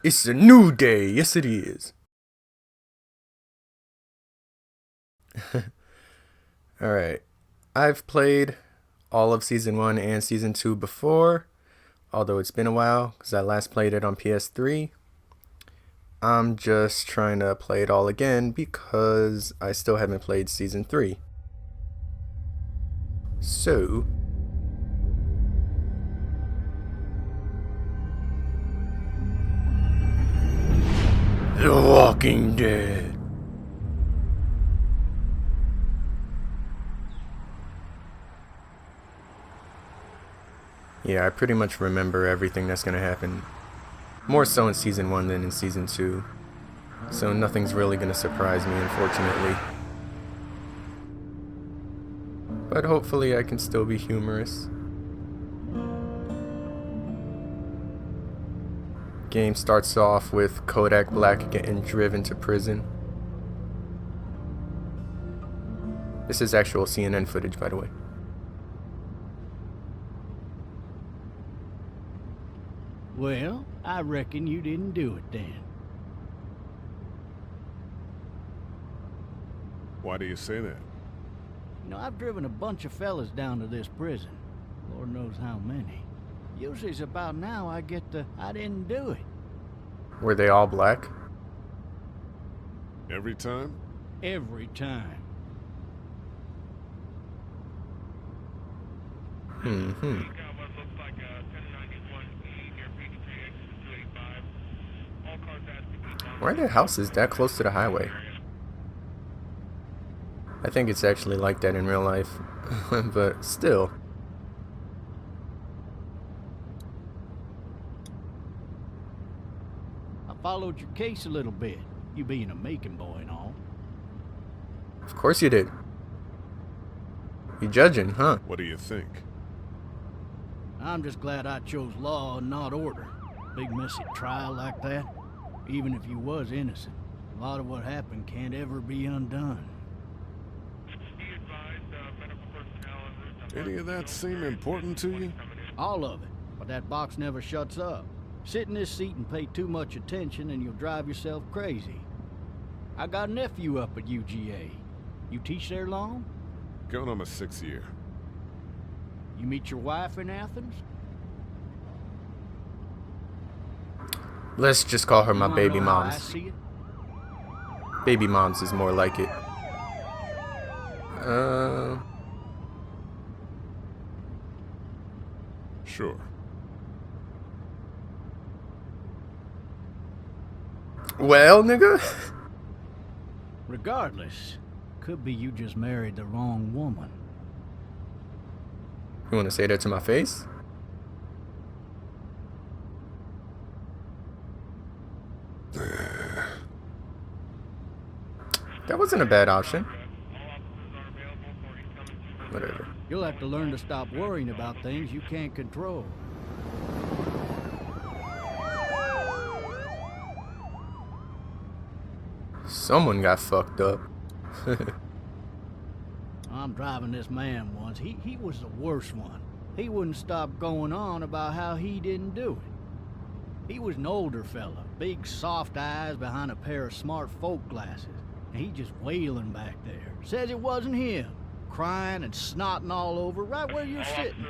It's a new day. Yes, it is. Alright. I've played all of Season 1 and Season 2 before, although it's been a while because I last played it on PS3. I'm just trying to play it all again because I still haven't played Season 3. So, The Walking Dead. Yeah, I pretty much remember everything that's gonna happen. More so in Season 1 than in Season 2. So nothing's really gonna surprise me, unfortunately. But hopefully I can still be humorous. Game starts off with Kodak Black getting driven to prison. This is actual CNN footage, by the way. Well, I reckon you didn't do it then. Why do you say that? You know, I've driven a bunch of fellas down to this prison. Lord knows how many. Usually it's about now I get the, I didn't do it. Were they all black? Every time? Every time. Why are their houses that close to the highway? I think it's actually like that in real life, but still. I followed your case a little bit, you being a Macon boy and all. Of course you did. You judging, huh? What do you think? I'm just glad I chose law and not order. Big messy trial like that. Even if you was innocent, a lot of what happened can't ever be undone. Any of that seem important to you? All of it, but that box never shuts up. Sit in this seat and pay too much attention and you'll drive yourself crazy. I got a nephew up at UGA. You teach there long? Going on my 6th year. You meet your wife in Athens? Let's just call her my You wanna baby know how I moms. see it? Baby moms is more like it. Sure. Well, nigga. Regardless, could be you just married the wrong woman. You want to say that to my face? That wasn't a bad option. Whatever. You'll have to learn to stop worrying about things you can't control. Someone got fucked up. I'm driving this man once. He was the worst one. He wouldn't stop going on about how he didn't do it. He was an older fella, big soft eyes behind a pair of smart folk glasses. And he just wailing back there. Says it wasn't him. Crying and snotting all over right where you're sitting.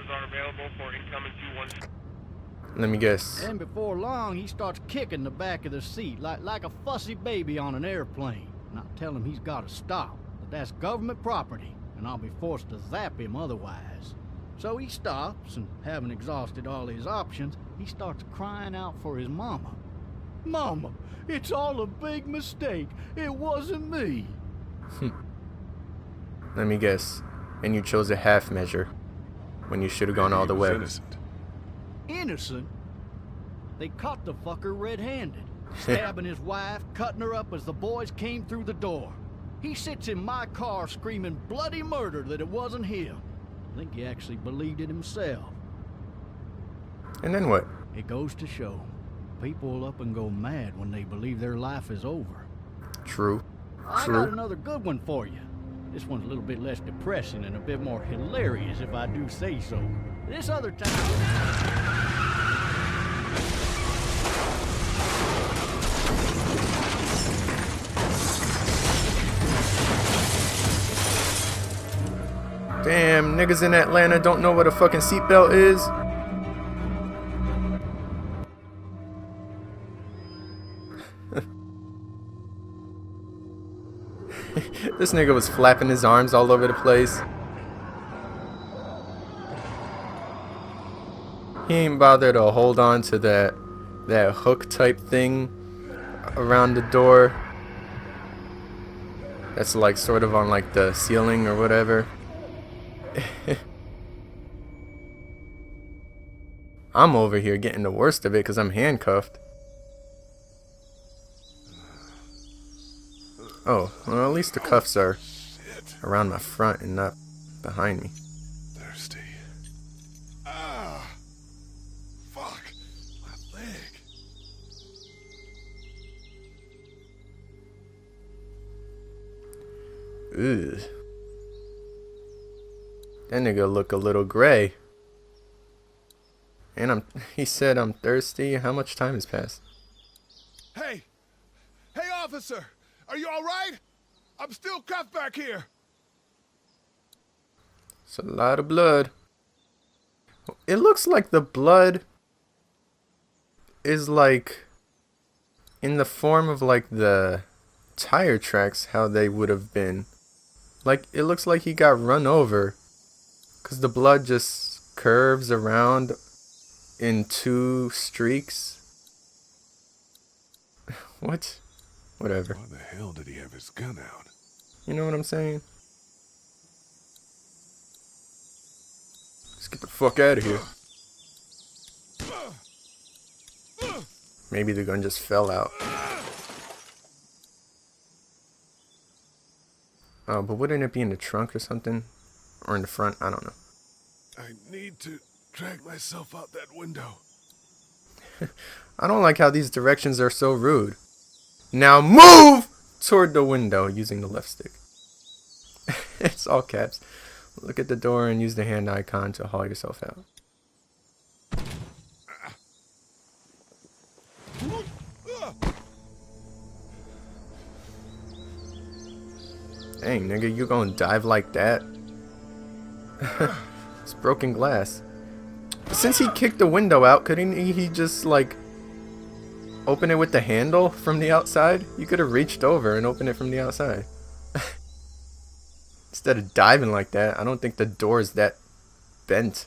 Let me guess. And before long, he starts kicking the back of the seat like a fussy baby on an airplane. And I tell him he's got to stop, that that's government property, and I'll be forced to zap him otherwise. So he stops, and having exhausted all his options, he starts crying out for his mama. Mama, it's all a big mistake. It wasn't me. Let me guess. And you chose a half measure when you should have gone all the He was way. innocent. Innocent? They caught the fucker red-handed, stabbing his wife, cutting her up as the boys came through the door. He sits in my car screaming bloody murder that it wasn't him. I think he actually believed it himself. And then what? It goes to show, people will up and go mad when they believe their life is over. True. I got True. another good one for you. This one's a little bit less depressing and a bit more hilarious if I do say so. This other time... Niggas in Atlanta don't know what a fucking seatbelt is. This nigga was flapping his arms all over the place. He ain't bothered to hold on to that hook type thing around the door. That's like sort of on like the ceiling or whatever. I'm over here getting the worst of it because I'm handcuffed. Oh, well, at least the cuffs are around my front and not behind me. Thirsty. Ah! Fuck! My leg. Ugh. That nigga look a little gray. And he said I'm thirsty. How much time has passed? Hey! Hey, officer! Are you alright? I'm still cuffed back here. It's a lot of blood. It looks like the blood is like in the form of like the tire tracks, how they would have been. Like, it looks like he got run over because the blood just curves around in two streaks. What? Whatever. Why the hell did he have his gun out? You know what I'm saying? Let's get the fuck out of here. Maybe the gun just fell out. Oh, but wouldn't it be in the trunk or something? Or in the front? I don't know. I need to drag myself out that window. I don't like how these directions are so rude. Now move toward the window using the left stick. It's all caps. Look at the door and use the hand icon to haul yourself out. Dang, nigga, you gonna dive like that? It's broken glass. Since he kicked the window out, couldn't he just, like, open it with the handle from the outside? You could have reached over and opened it from the outside. Instead of diving like that, I don't think the door is that bent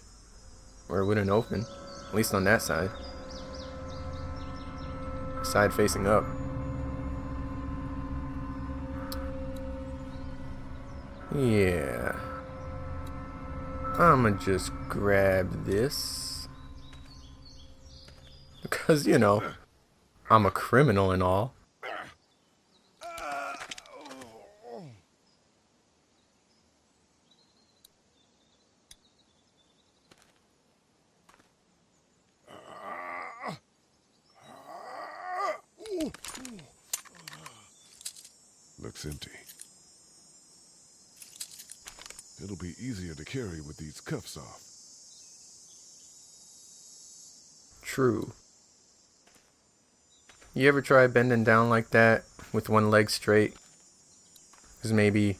or it wouldn't open. At least on that side. Side facing up. Yeah. I'ma just grab this. Because, you know, I'm a criminal and all. Looks empty. It'll be easier to carry with these cuffs off. True. You ever try bending down like that with one leg straight? Because maybe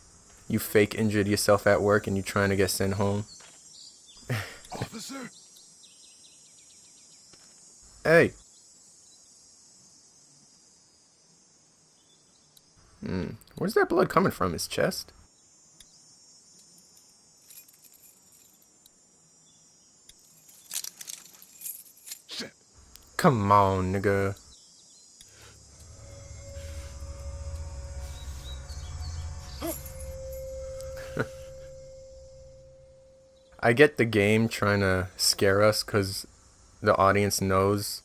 you fake injured yourself at work and you're trying to get sent home. Officer? Hey. Where's that blood coming from? His chest? Shit. Come on, nigga. I get the game trying to scare us because the audience knows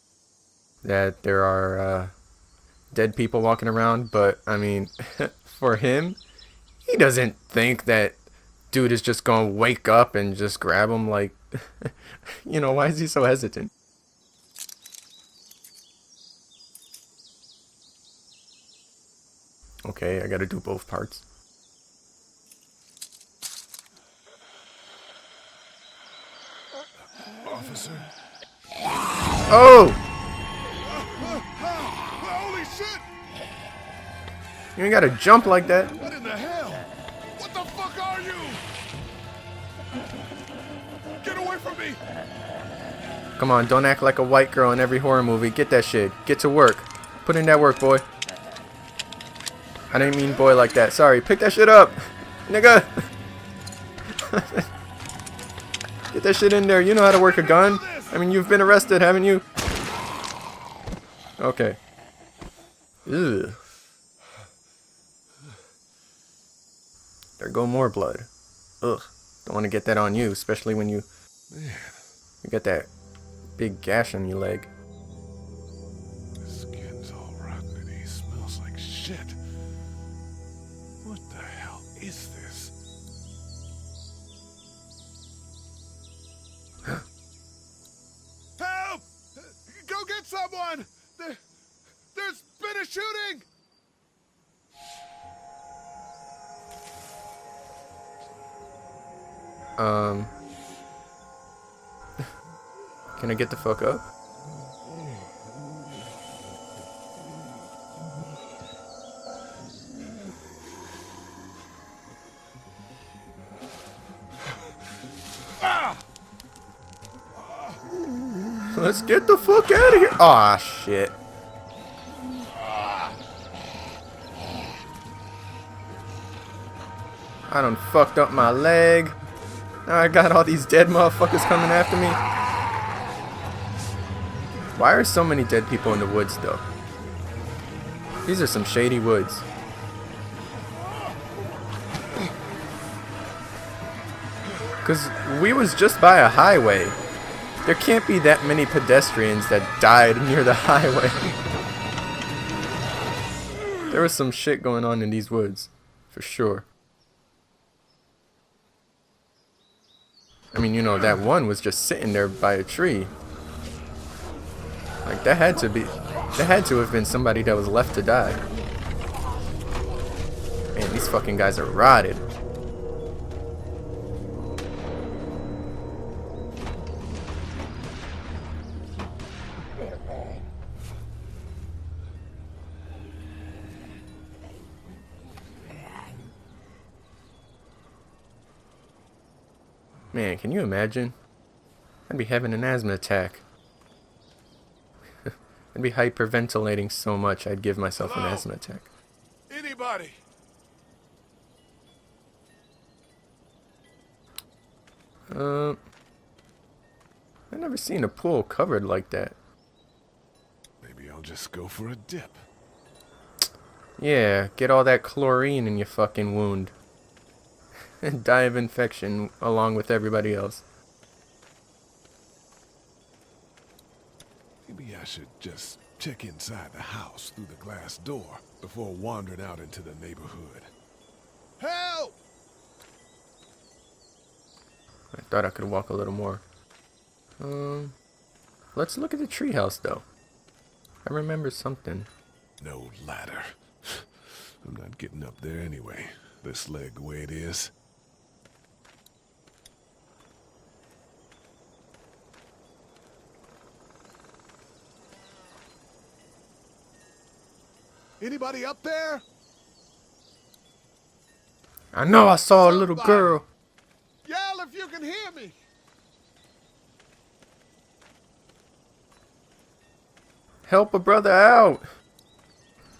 that there are dead people walking around, but I mean, for him, he doesn't think that dude is just gonna wake up and just grab him. Like, you know, why is he so hesitant? Okay, I gotta do both parts. Officer? Oh! Holy shit! You ain't gotta jump like that. What in the hell? What the fuck are you? Come on, don't act like a white girl in every horror movie. Get that shit. Get to work. Put in that work, boy. I didn't mean boy like that. Sorry. Pick that shit up. Nigga. Get that shit in there. You know how to work a gun. I mean, you've been arrested, haven't you? Okay. Ugh. There go more blood. Ugh. Don't want to get that on you, especially when you get that big gash on your leg. His skin's all rotten and he smells like shit. What the hell is this? Help! Go get someone! There's been a shooting! Can I get the fuck up? Let's get the fuck out of here. Aw, shit. I done fucked up my leg. Now I got all these dead motherfuckers coming after me. Why are so many dead people in the woods, though? These are some shady woods. Because we was just by a highway. There can't be that many pedestrians that died near the highway. There was some shit going on in these woods, for sure. I mean, you know, that one was just sitting there by a tree. Like, that had to have been somebody that was left to die. Man, these fucking guys are rotted. Man, can you imagine? I'd be having an asthma attack. I'd be hyperventilating so much I'd give myself an asthma attack. Anybody? I've never seen a pool covered like that. Maybe I'll just go for a dip. Yeah, get all that chlorine in your fucking wound. And die of infection along with everybody else. Maybe I should just check inside the house through the glass door before wandering out into the neighborhood. Help! I thought I could walk a little more. Let's look at the treehouse though. I remember something. No ladder. I'm not getting up there anyway. This leg the way it is. Anybody up there? I know I saw a little girl. Yell if you can hear me. Help a brother out.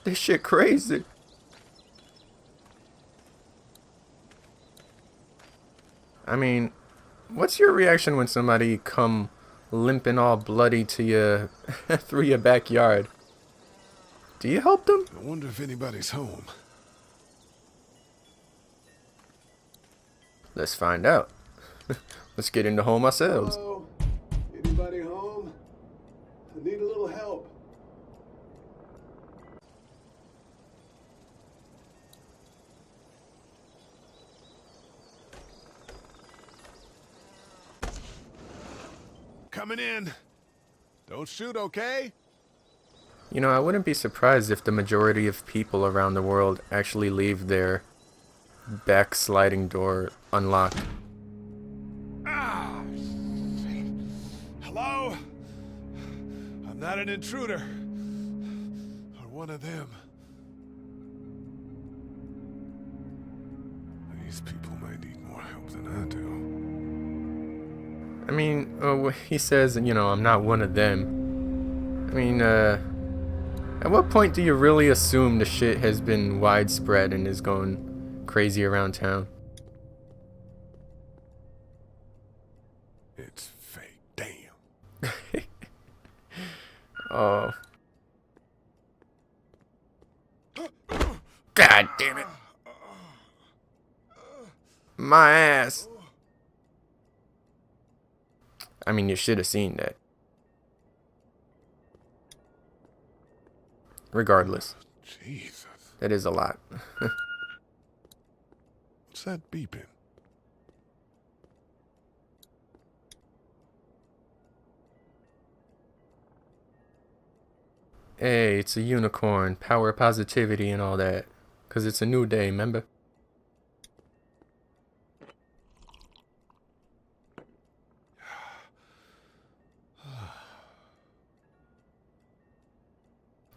This shit crazy. I mean, what's your reaction when somebody come limping all bloody to you through your backyard? Do you help them? I wonder if anybody's home. Let's find out. Let's get into home ourselves. Hello? Anybody home? I need a little help. Coming in. Don't shoot, okay? You know, I wouldn't be surprised if the majority of people around the world actually leave their back sliding door unlocked. Ah! Hello? I'm not an intruder. Or one of them. These people might need more help than I do. I mean, he says, I'm not one of them. I mean, at what point do you really assume the shit has been widespread and is going crazy around town? It's fake. Damn. Oh. God damn it. My ass. I mean, you should have seen that. Regardless, Jesus. that is a lot. What's that beeping? Hey, it's a unicorn, power, positivity, and all that. 'Cause it's a new day, remember?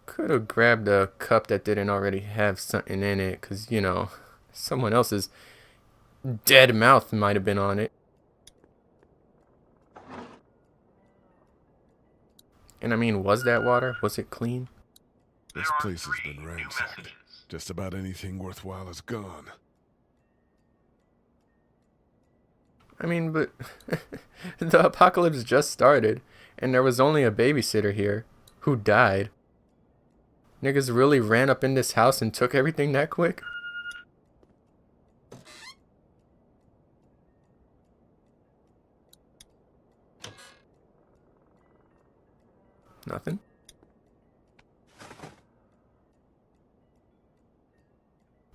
Could have grabbed a cup that didn't already have something in it, 'cause, someone else's dead mouth might have been on it. And I mean, was that water? Was it clean? This place has been ransacked. Just about anything worthwhile is gone. I mean, but the apocalypse just started, and there was only a babysitter here who died. Niggas really ran up in this house and took everything that quick? Nothing.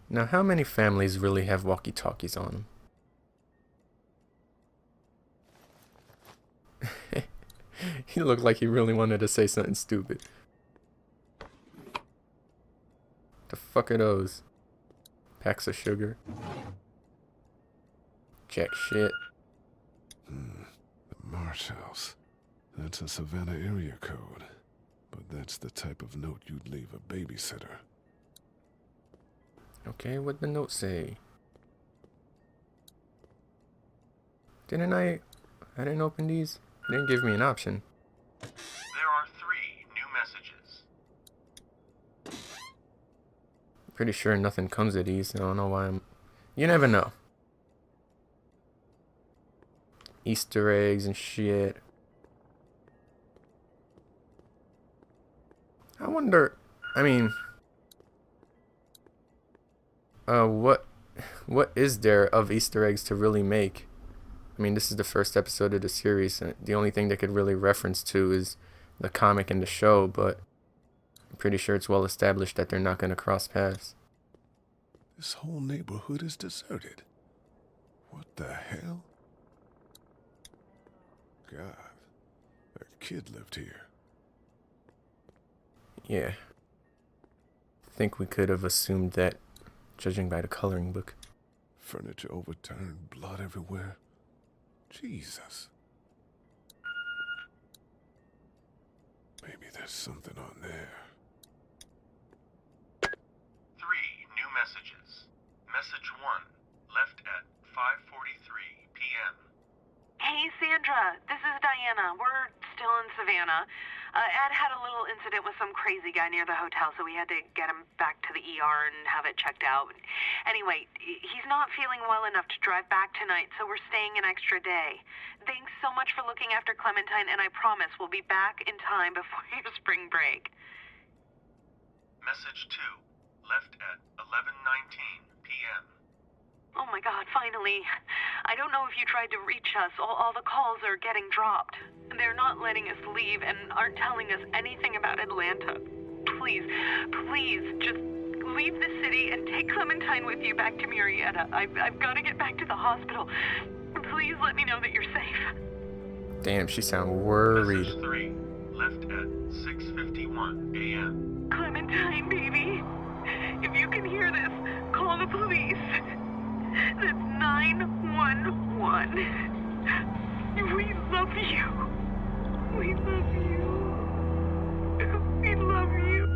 Now, how many families really have walkie-talkies on them? He looked like he really wanted to say something stupid. The fuck are those? Packs of sugar. Jack shit. The Marsh House. That's a Savannah area code. But that's the type of note you'd leave a babysitter. Okay, what'd the note say? I didn't open these? It didn't give me an option. There are 3 new messages. Pretty sure nothing comes of these. I don't know why I'm... You never know. Easter eggs and shit. I wonder... I mean... what is there of Easter eggs to really make? I mean, this is the first episode of the series, and the only thing they could really reference to is the comic and the show, but I'm pretty sure it's well established that they're not going to cross paths. This whole neighborhood is deserted. What the hell? God, a kid lived here. Yeah. I think we could have assumed that, judging by the coloring book. Furniture overturned, blood everywhere. Jesus. Maybe there's something on there. 3 new messages. Message 1, left at 5:43 p.m. Hey, Sandra. This is Diana. We're still in Savannah. Ed had a little incident with some crazy guy near the hotel, so we had to get him back to the ER and have it checked out. Anyway, he's not feeling well enough to drive back tonight, so we're staying an extra day. Thanks so much for looking after Clementine, and I promise we'll be back in time before your spring break. Message 2, left at 11:19 p.m. Oh my God, finally. I don't know if you tried to reach us. All the calls are getting dropped. They're not letting us leave and aren't telling us anything about Atlanta. Please, just leave the city and take Clementine with you back to Murrieta. I've got to get back to the hospital. Please let me know that you're safe. Damn, she sound worried. Message 3, left at 6:51 a.m. Clementine, baby. If you can hear this, call the police. That's 911. We love you. We love you. We love you.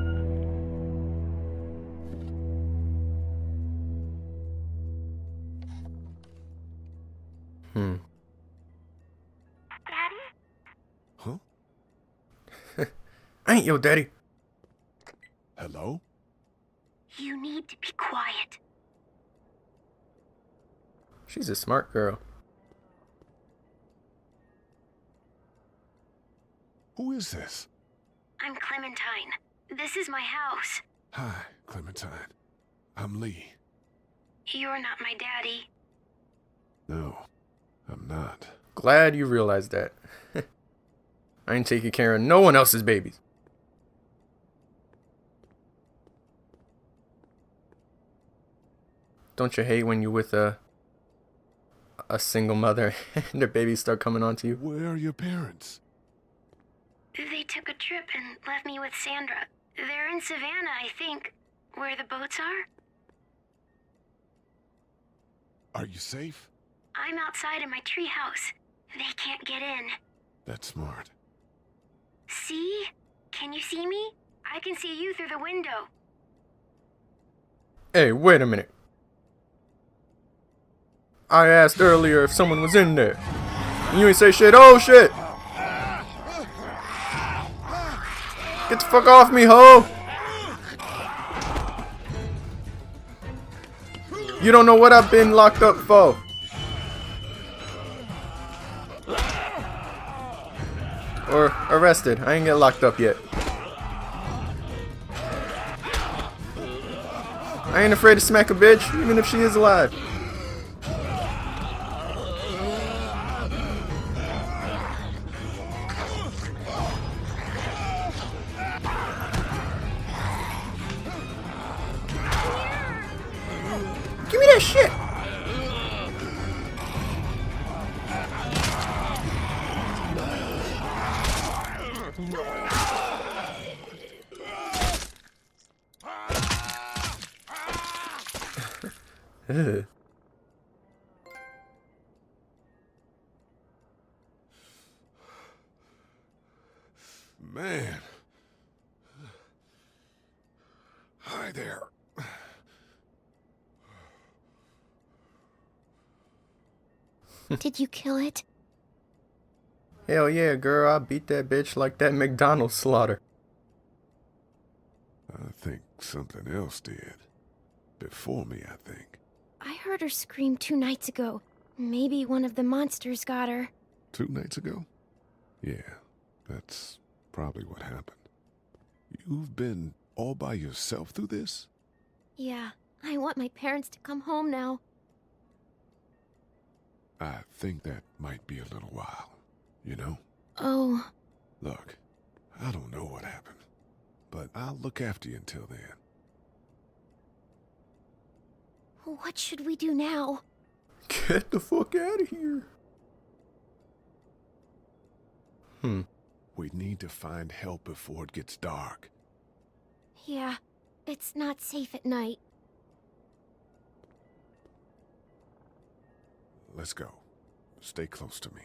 I ain't your daddy. Hello? You need to be quiet. She's a smart girl. Who is this? I'm Clementine. This is my house. Hi, Clementine. I'm Lee. You're not my daddy. No, I'm not. Glad you realized that. I ain't taking care of no one else's babies. Don't you hate when you with a single mother and their babies start coming onto you? Where are your parents? They took a trip and left me with Sandra. They're in Savannah, I think. Where the boats are? Are you safe? I'm outside in my treehouse. They can't get in. That's smart. See? Can you see me? I can see you through the window. Hey, wait a minute. I asked earlier if someone was in there. And you ain't say shit. Oh shit! Get the fuck off me, ho! You don't know what I've been locked up for. Or arrested. I ain't get locked up yet. I ain't afraid to smack a bitch, even if she is alive. Give me that shit! Ugh. Man. Hi there. Did you kill it? Hell yeah, girl, I beat that bitch like that McDonald's slaughter. I think something else did. Before me, I think. I heard her scream 2 nights ago. Maybe one of the monsters got her. 2 nights ago? Yeah, that's probably what happened. You've been all by yourself through this? Yeah, I want my parents to come home now. I think that might be a little while, you know? Oh. Look, I don't know what happened, but I'll look after you until then. What should we do now? Get the fuck out of here. We need to find help before it gets dark. Yeah, it's not safe at night. Let's go. Stay close to me.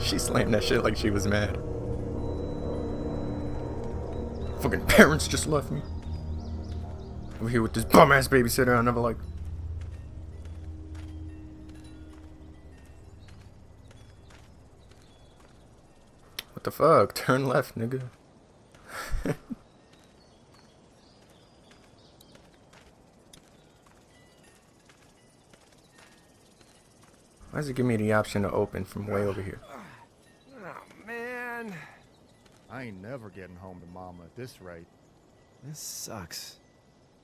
She slammed that shit like she was mad. Fucking parents just left me. Over here with this bum ass babysitter I never liked. What the fuck? Turn left, nigga. Why does it give me the option to open from way over here? Oh, man. I ain't never getting home to Mama at this rate. This sucks.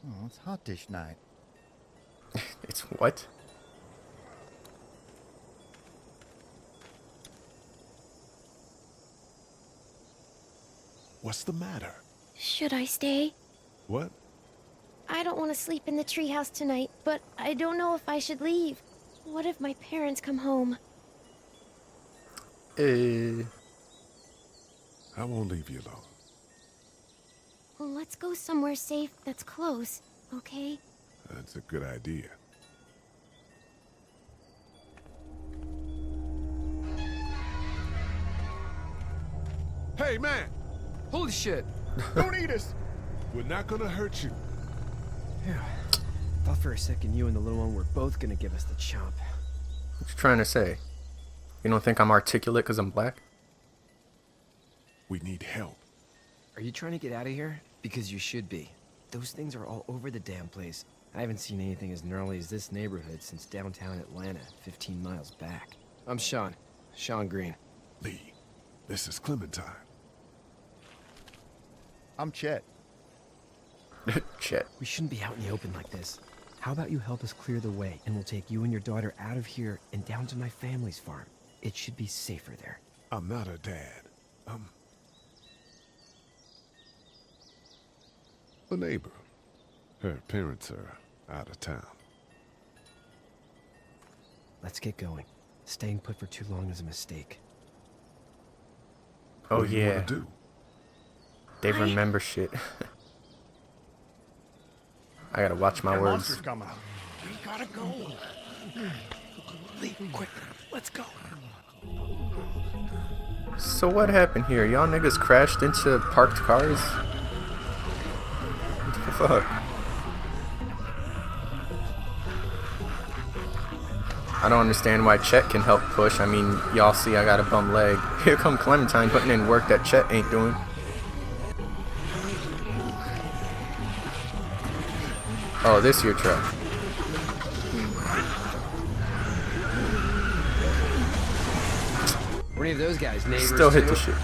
Oh, it's hot dish night. It's what? What's the matter? Should I stay? What? I don't want to sleep in the treehouse tonight, but I don't know if I should leave. What if my parents come home? I won't leave you alone. Well, let's go somewhere safe that's close, okay? That's a good idea. Hey, man! Holy shit! Don't eat us! We're not gonna hurt you. Phew. Thought for a second you and the little one were both gonna give us the chomp. What you trying to say? You don't think I'm articulate because I'm black? We need help. Are you trying to get out of here? Because you should be. Those things are all over the damn place. I haven't seen anything as gnarly as this neighborhood since downtown Atlanta, 15 miles back. I'm Sean. Sean Green. Lee, this is Clementine. I'm Chet. Chet. We shouldn't be out in the open like this. How about you help us clear the way, and we'll take you and your daughter out of here and down to my family's farm. It should be safer there. I'm not her dad. I'm a neighbor. Her parents are out of town. Let's get going. Staying put for too long is a mistake. Oh What do you yeah. wanna do? They remember shit. I gotta watch my words. Monster's coming. We gotta go. Lee, quick, let's go. So what happened here? Y'all niggas crashed into parked cars? What the fuck? I don't understand why Chet can help push. I mean, y'all see I got a bum leg. Here come Clementine putting in work that Chet ain't doing. Oh, this your truck. Were any of those guys neighbors Still hit too? the shit.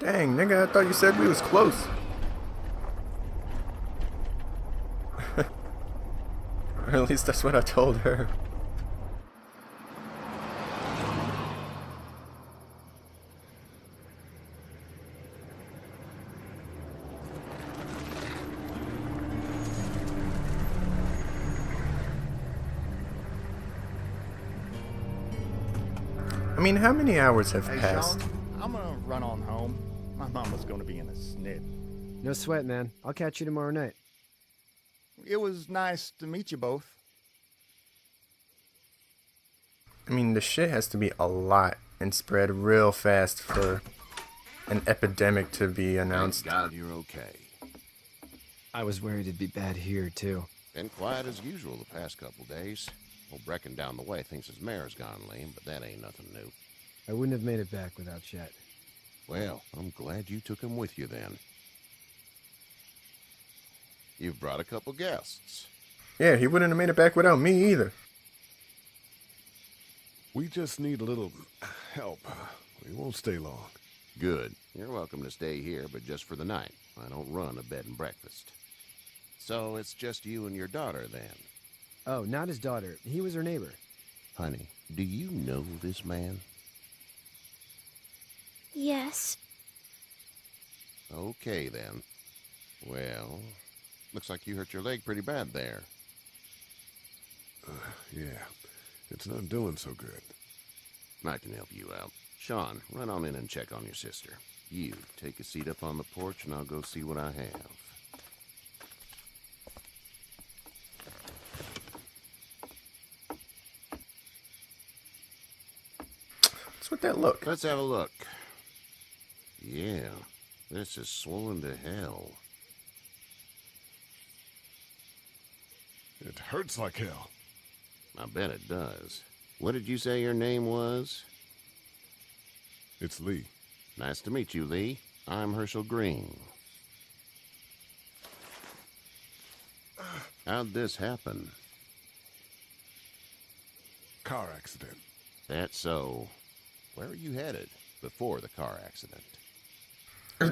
Dang, nigga, I thought you said we was close. Or at least that's what I told her. I mean, how many hours have Hey, passed? Sean, I'm gonna run on home. My mama's gonna be in a snit. No sweat, man. I'll catch you tomorrow night. It was nice to meet you both. I mean, the shit has to be a lot and spread real fast for an epidemic to be announced. Thank God you're okay. I was worried it'd be bad here, too. Been quiet as usual the past couple days. Old Brecken down the way thinks his mare's gone lame, but that ain't nothing new. I wouldn't have made it back without Chet. Well, I'm glad you took him with you then. You've brought a couple guests. Yeah, he wouldn't have made it back without me either. We just need a little help. We won't stay long. Good. You're welcome to stay here, but just for the night. I don't run a bed and breakfast. So it's just you and your daughter then? Oh, not his daughter. He was her neighbor. Honey, do you know this man? Yes. Okay then. Well, looks like you hurt your leg pretty bad there. Yeah, it's not doing so good. I can help you out. Sean, run on in and check on your sister. You, take a seat up on the porch and I'll go see what I have. What's with that look? Let's have a look. Yeah, this is swollen to hell. It hurts like hell. I bet it does. What did you say your name was? It's Lee. Nice to meet you, Lee. I'm Herschel Green. How'd this happen? Car accident. That's so. Where were you headed before the car accident? I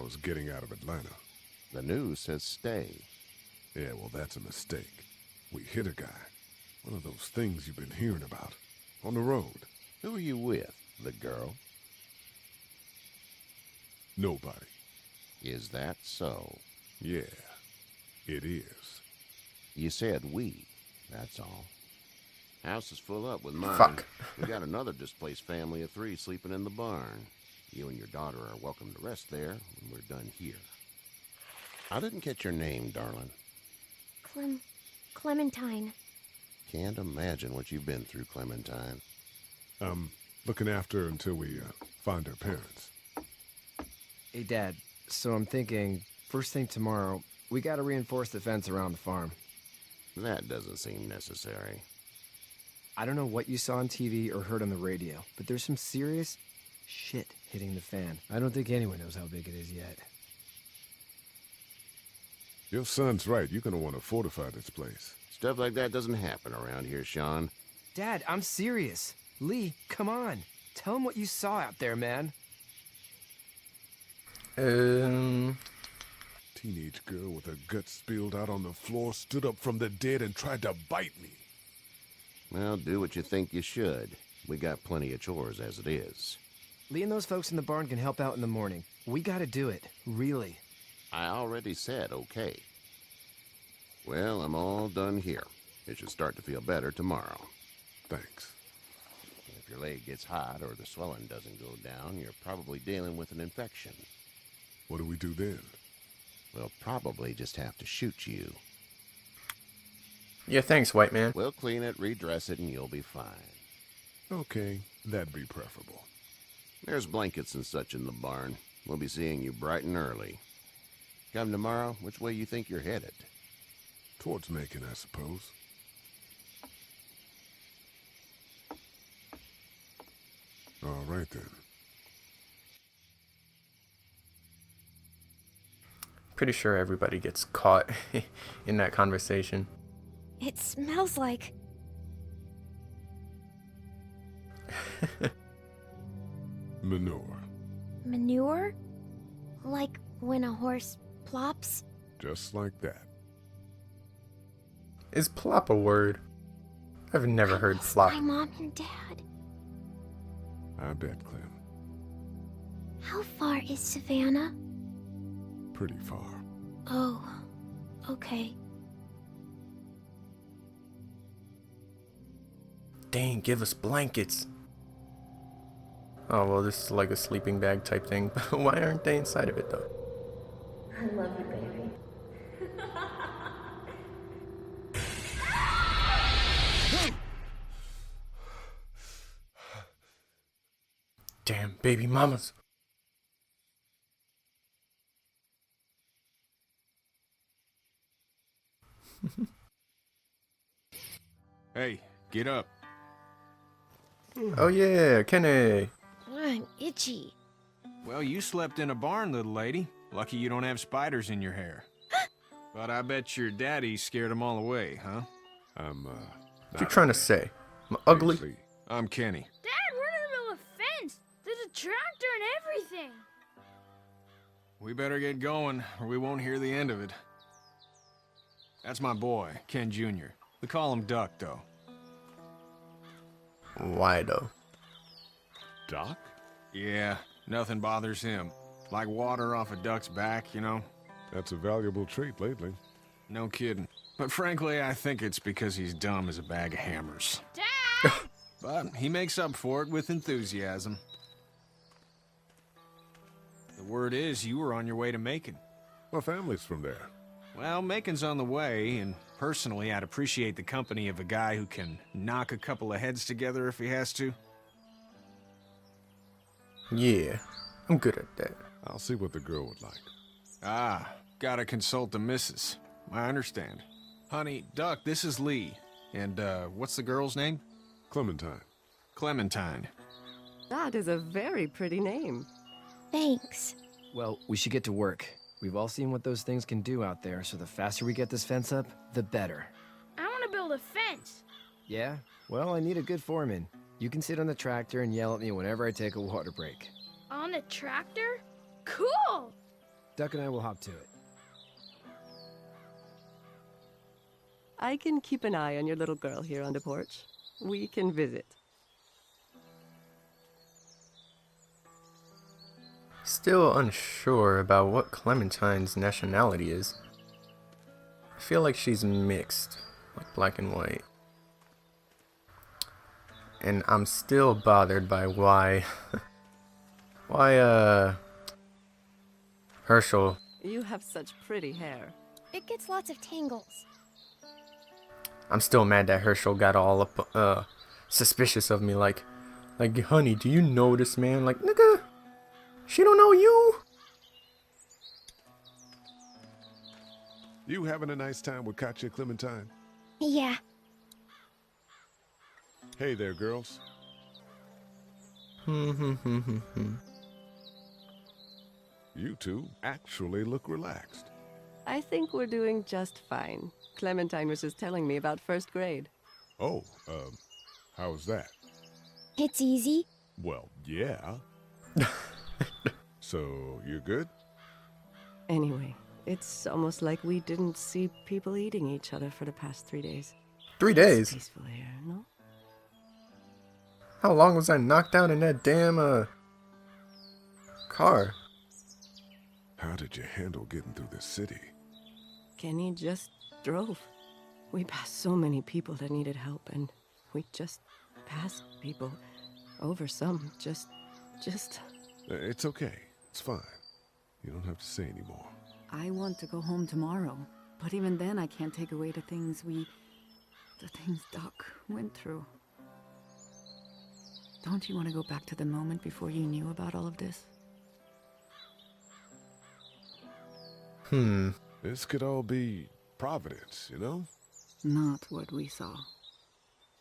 was getting out of Atlanta. The news says stay. Yeah, well, that's a mistake. We hit a guy. One of those things you've been hearing about. On the road. Who are you with? The girl? Nobody. Is that so? Yeah, it is. You said we. That's all. House is full up with mine. Fuck. We got another displaced family of 3 sleeping in the barn. You and your daughter are welcome to rest there when we're done here. I didn't catch your name, darling. Clementine. Can't imagine what you've been through, Clementine. Looking after her until we find her parents. Hey, Dad. So I'm thinking, first thing tomorrow, we gotta reinforce the fence around the farm. That doesn't seem necessary. I don't know what you saw on TV or heard on the radio, but there's some serious shit hitting the fan. I don't think anyone knows how big it is yet. Your son's right. You're gonna want to fortify this place. Stuff like that doesn't happen around here, Sean. Dad, I'm serious. Lee, come on. Tell him what you saw out there, man. Teenage girl with her guts spilled out on the floor stood up from the dead and tried to bite me. Well, do what you think you should. We got plenty of chores as it is. Lee and those folks in the barn can help out in the morning. We gotta do it. Really. I already said okay. Well, I'm all done here. It should start to feel better tomorrow. Thanks. If your leg gets hot or the swelling doesn't go down, you're probably dealing with an infection. What do we do then? We'll probably just have to shoot you. Yeah, thanks, white man. We'll clean it, redress it, and you'll be fine. Okay, that'd be preferable. There's blankets and such in the barn. We'll be seeing you bright and early. Come tomorrow, which way you think you're headed? Towards Macon, I suppose. All right, then. Pretty sure everybody gets caught in that conversation. It smells like... Manure. manure? Like when a horse plops? Just like that. Is plop a word? I've never heard Miss flop. my mom and dad. I bet, Clem. How far is Savannah? Pretty far. Oh, okay. Dang, give us blankets. Oh, well, this is like a sleeping bag type thing. But why aren't they inside of it, though? I love you, baby. Damn, baby mamas. Hey, get up. Oh yeah, Kenny. I'm itchy. Well, you slept in a barn, little lady. Lucky you don't have spiders in your hair. But I bet your daddy scared them all away, huh? I'm, What you trying to say? I'm ugly? Seriously. I'm Kenny. Dad, we're in the middle of a fence. There's a tractor and everything. We better get going, or we won't hear the end of it. That's my boy, Ken Jr. We call him Duck, though. Why though? Doc? Yeah, nothing bothers him. Like water off a duck's back, you know? That's a valuable trait lately. No kidding. But frankly, I think it's because he's dumb as a bag of hammers. Dad! But he makes up for it with enthusiasm. The word is you were on your way to Macon. My family's from there. Well, Macon's on the way, and personally, I'd appreciate the company of a guy who can knock a couple of heads together if he has to. Yeah, I'm good at that. I'll see what the girl would like. Ah, gotta consult the missus. I understand. Honey, Duck, this is Lee. And, what's the girl's name? Clementine. Clementine. That is a very pretty name. Thanks. Well, we should get to work. We've all seen what those things can do out there, so the faster we get this fence up, the better. I want to build a fence. Yeah? Well, I need a good foreman. You can sit on the tractor and yell at me whenever I take a water break. On the tractor? Cool! Duck and I will hop to it. I can keep an eye on your little girl here on the porch. We can visit. Still unsure about what Clementine's nationality is. I feel like she's mixed, like black and white. And I'm still bothered by why Why, Herschel. You have such pretty hair. It gets lots of tangles. I'm still mad that Herschel got all up, suspicious of me. Like, honey, do you know this man? Like, nigga, she don't know you. You having a nice time with Katya Clementine? Yeah. Hey there, girls. You two actually look relaxed. I think we're doing just fine. Clementine was just telling me about first grade. Oh, how's that? It's easy. Well, yeah. So, you're good? Anyway, it's almost like we didn't see people eating each other for the past 3 days. 3 days? It's peaceful here, no? How long was I knocked out in that damn, car? How did you handle getting through the city? Kenny just drove. We passed so many people that needed help, and we just passed people over some. Just... It's okay. It's fine. You don't have to say anymore. I want to go home tomorrow, but even then I can't take away the things Doc went through. Don't you want to go back to the moment before you knew about all of this? This could all be Providence, you know? Not what we saw.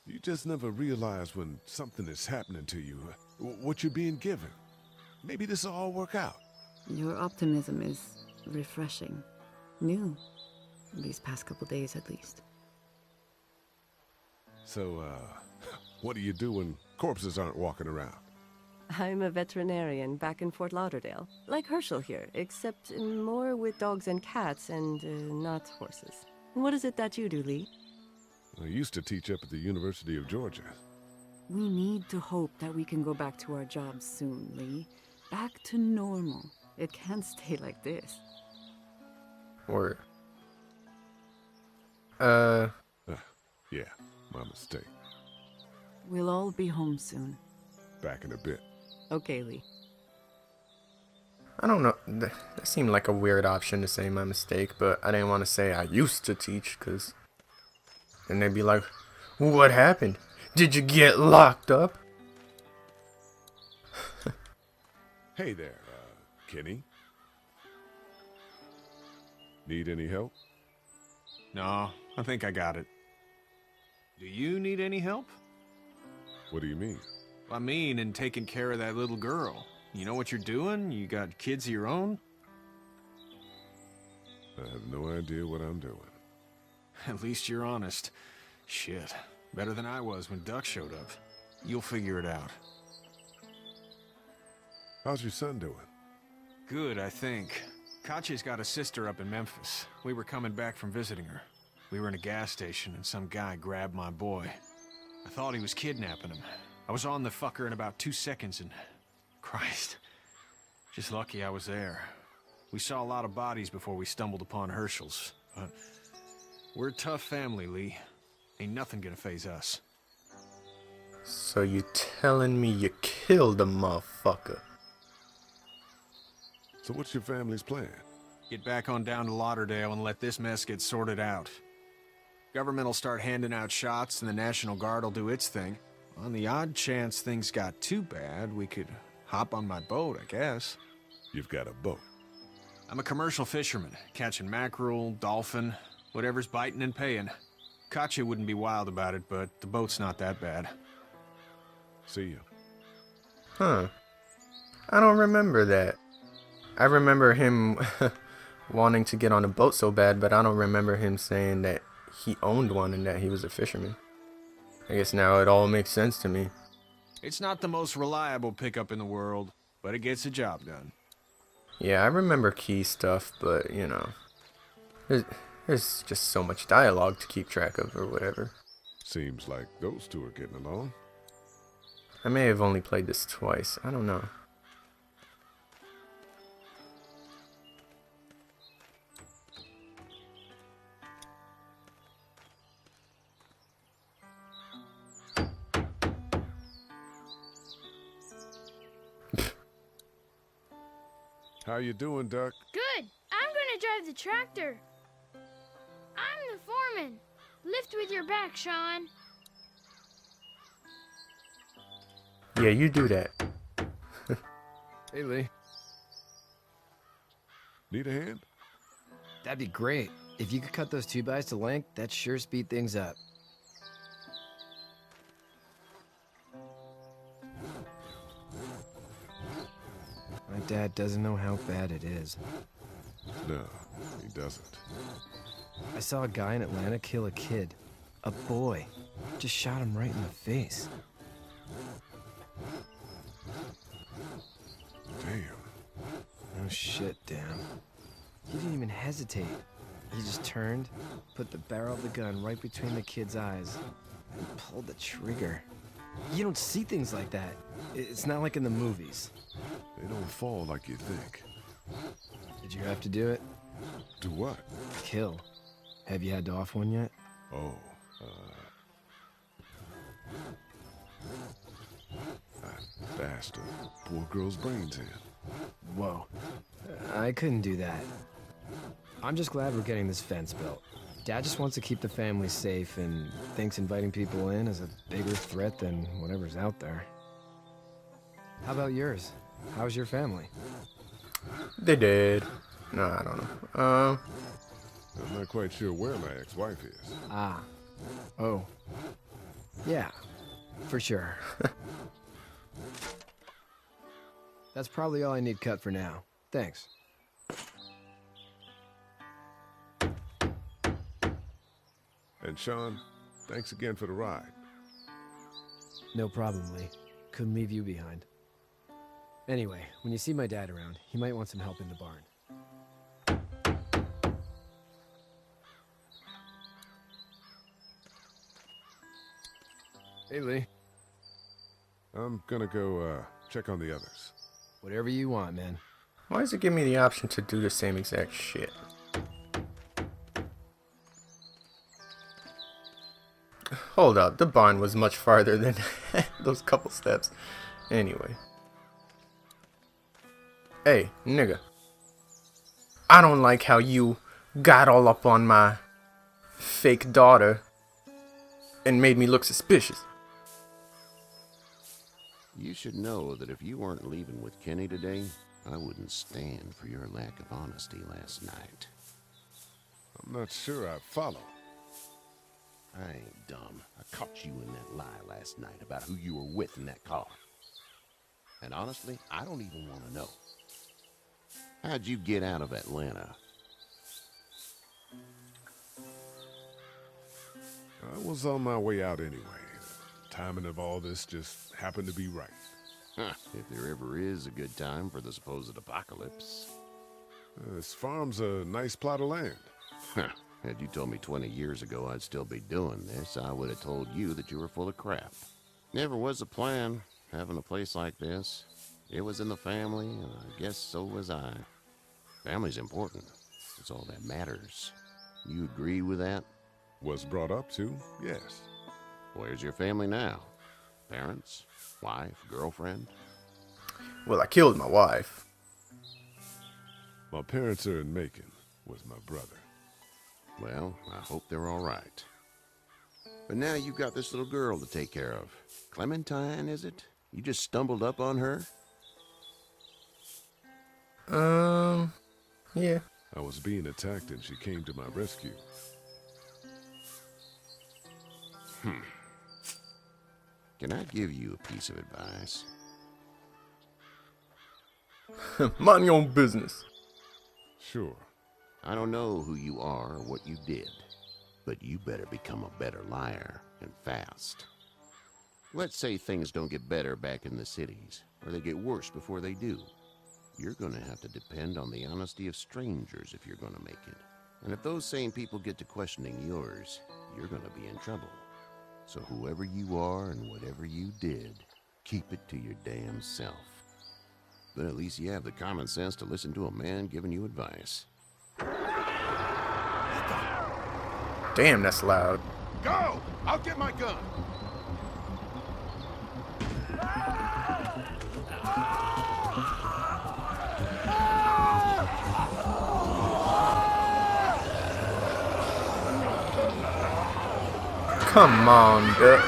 You just never realize when something is happening to you, what you're being given. Maybe this will all work out. Your optimism is refreshing. New. These past couple days, at least. So, what do you do when corpses aren't walking around? I'm a veterinarian back in Fort Lauderdale. Like Herschel here, except more with dogs and cats and not horses. What is it that you do, Lee? I used to teach up at the University of Georgia. We need to hope that we can go back to our jobs soon, Lee. Back to normal. It can't stay like this. Or... Yeah, my mistake. We'll all be home soon. Back in a bit. Okay, Lee. I don't know. That seemed like a weird option to say my mistake, but I didn't want to say I used to teach, because then they'd be like, what happened? Did you get locked up? Hey there, Kenny. Need any help? No, I think I got it. Do you need any help? What do you mean? I mean, in taking care of that little girl. You know what you're doing? You got kids of your own? I have no idea what I'm doing. At least you're honest. Shit. Better than I was when Duck showed up. You'll figure it out. How's your son doing? Good, I think. Katya's got a sister up in Memphis. We were coming back from visiting her. We were in a gas station and some guy grabbed my boy. I thought he was kidnapping him. I was on the fucker in about 2 seconds and... Christ. Just lucky I was there. We saw a lot of bodies before we stumbled upon Herschel's. But we're a tough family, Lee. Ain't nothing gonna faze us. So you telling me you killed a motherfucker? So what's your family's plan? Get back on down to Lauderdale and let this mess get sorted out. Government will start handing out shots and the National Guard will do its thing. On the odd chance things got too bad, we could hop on my boat, I guess. You've got a boat. I'm a commercial fisherman, catching mackerel, dolphin, whatever's biting and paying. Katya wouldn't be wild about it, but the boat's not that bad. See you. Huh. I don't remember that. I remember him wanting to get on a boat so bad, but I don't remember him saying that he owned one and that he was a fisherman. I guess now it all makes sense to me. It's not the most reliable pickup in the world, but it gets the job done. Yeah, I remember key stuff, but, you know, there's just so much dialogue to keep track of or whatever. Seems like those two are getting along. I may have only played this twice. I don't know. How you doing, Duck? Good. I'm gonna drive the tractor. I'm the foreman. Lift with your back, Sean. Yeah, you do that. Hey, Lee. Need a hand? That'd be great. If you could cut those 2x to length, that'd sure speed things up. My dad doesn't know how bad it is. No, he doesn't. I saw a guy in Atlanta kill a kid. A boy. Just shot him right in the face. Damn. Oh shit, damn. He didn't even hesitate. He just turned, put the barrel of the gun right between the kid's eyes, and pulled the trigger. You don't see things like that. It's not like in the movies. They don't fall like you think. Did you have to do it? Do what? Kill. Have you had to off one yet? Oh, that bastard. Poor girl's brains in. Whoa. I couldn't do that. I'm just glad we're getting this fence built. Dad just wants to keep the family safe and thinks inviting people in is a bigger threat than whatever's out there. How about yours? How's your family? They did. No, I don't know. I'm not quite sure where my ex-wife is. Ah. Oh. Yeah. For sure. That's probably all I need cut for now. Thanks. And Sean, thanks again for the ride. No problem, Lee. Couldn't leave you behind. Anyway, when you see my dad around, he might want some help in the barn. Hey, Lee. I'm gonna go, check on the others. Whatever you want, man. Why does it give me the option to do the same exact shit? Hold up, the barn was much farther than those couple steps. Anyway. Hey, nigga. I don't like how you got all up on my fake daughter and made me look suspicious. You should know that if you weren't leaving with Kenny today, I wouldn't stand for your lack of honesty last night. I'm not sure I follow. I ain't dumb. I caught you in that lie last night about who you were with in that car. And honestly, I don't even want to know. How'd you get out of Atlanta? I was on my way out anyway. The timing of all this just happened to be right. Huh, if there ever is a good time for the supposed apocalypse. This farm's a nice plot of land. Huh. Had you told me 20 years ago I'd still be doing this, I would have told you that you were full of crap. Never was a plan, having a place like this. It was in the family, and I guess so was I. Family's important. It's all that matters. You agree with that? Was brought up to, yes. Where's your family now? Parents? Wife? Girlfriend? Well, I killed my wife. My parents are in Macon with my brother. Well, I hope they're all right. But now you've got this little girl to take care of. Clementine, is it? You just stumbled up on her? Yeah. I was being attacked and she came to my rescue. Can I give you a piece of advice? Mind your own business. Sure. I don't know who you are or what you did, but you better become a better liar, and fast. Let's say things don't get better back in the cities, or they get worse before they do. You're gonna have to depend on the honesty of strangers if you're gonna make it. And if those same people get to questioning yours, you're gonna be in trouble. So whoever you are and whatever you did, keep it to your damn self. But at least you have the common sense to listen to a man giving you advice. Damn, that's loud. Go! I'll get my gun! Come on, dude.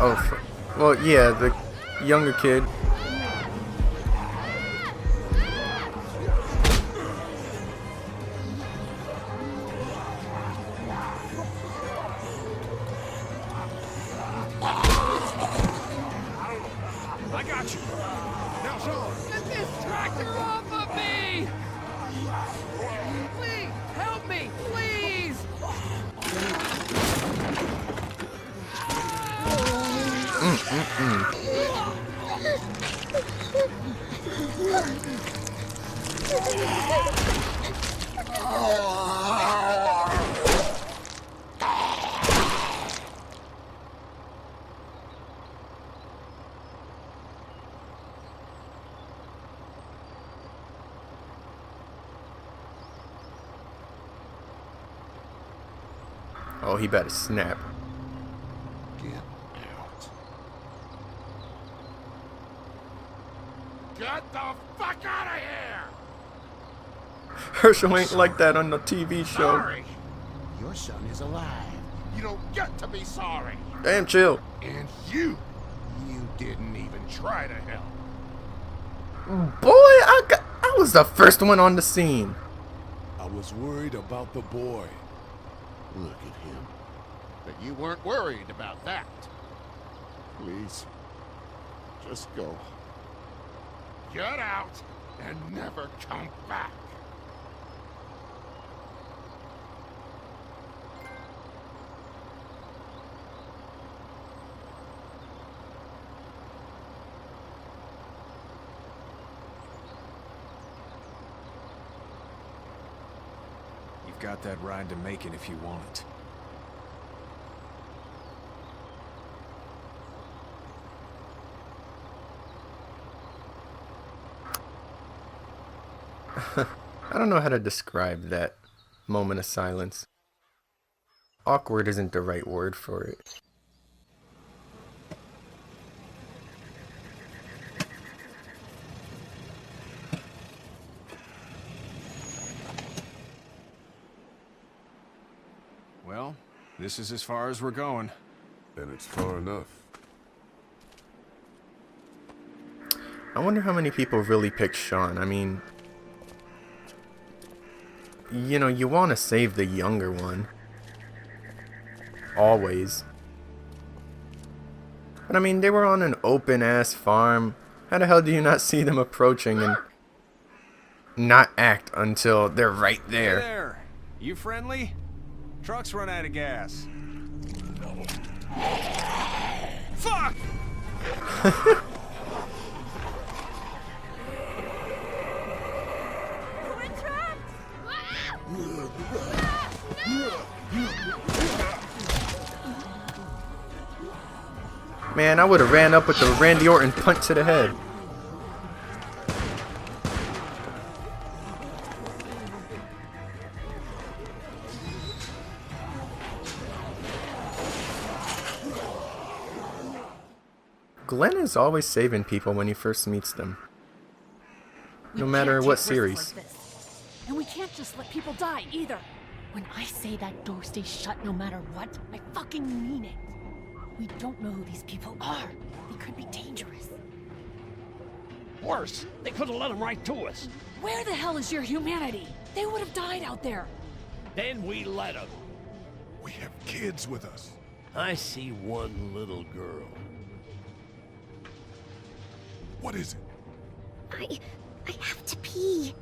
Oh, well, yeah, the younger kid. I got you. Now, Sean. Get this tractor off of me! Please, help me, please! Oh, he better snap. Get out. Get the fuck out of here! Herschel ain't like that on the TV show. Sorry. Your son is alive. You don't get to be sorry. Damn, chill. And you didn't even try to help. Boy, I was the first one on the scene. I was worried about the boy. Look at him. But you weren't worried about that. Please, just go. Get out and never come back. You've got that ride to Macon if you want it. I don't know how to describe that moment of silence. Awkward isn't the right word for it. Well, this is as far as we're going. And it's far enough. I wonder how many people really picked Sean. I mean, you know, you want to save the younger one. Always. But I mean, they were on an open-ass farm. How the hell do you not see them approaching and not act until they're right there? Hey there. You friendly? Truck's run out of gas. Fuck! Man, I would have ran up with the Randy Orton punch to the head. Glenn is always saving people when he first meets them. No matter what series. And we can't just let people die either. When I say that door stays shut no matter what, I fucking mean it. We don't know who these people are. They could be dangerous. Worse, they could have let them right to us. Where the hell is your humanity? They would have died out there. Then we let them. We have kids with us. I see one little girl. What is it? I have to pee.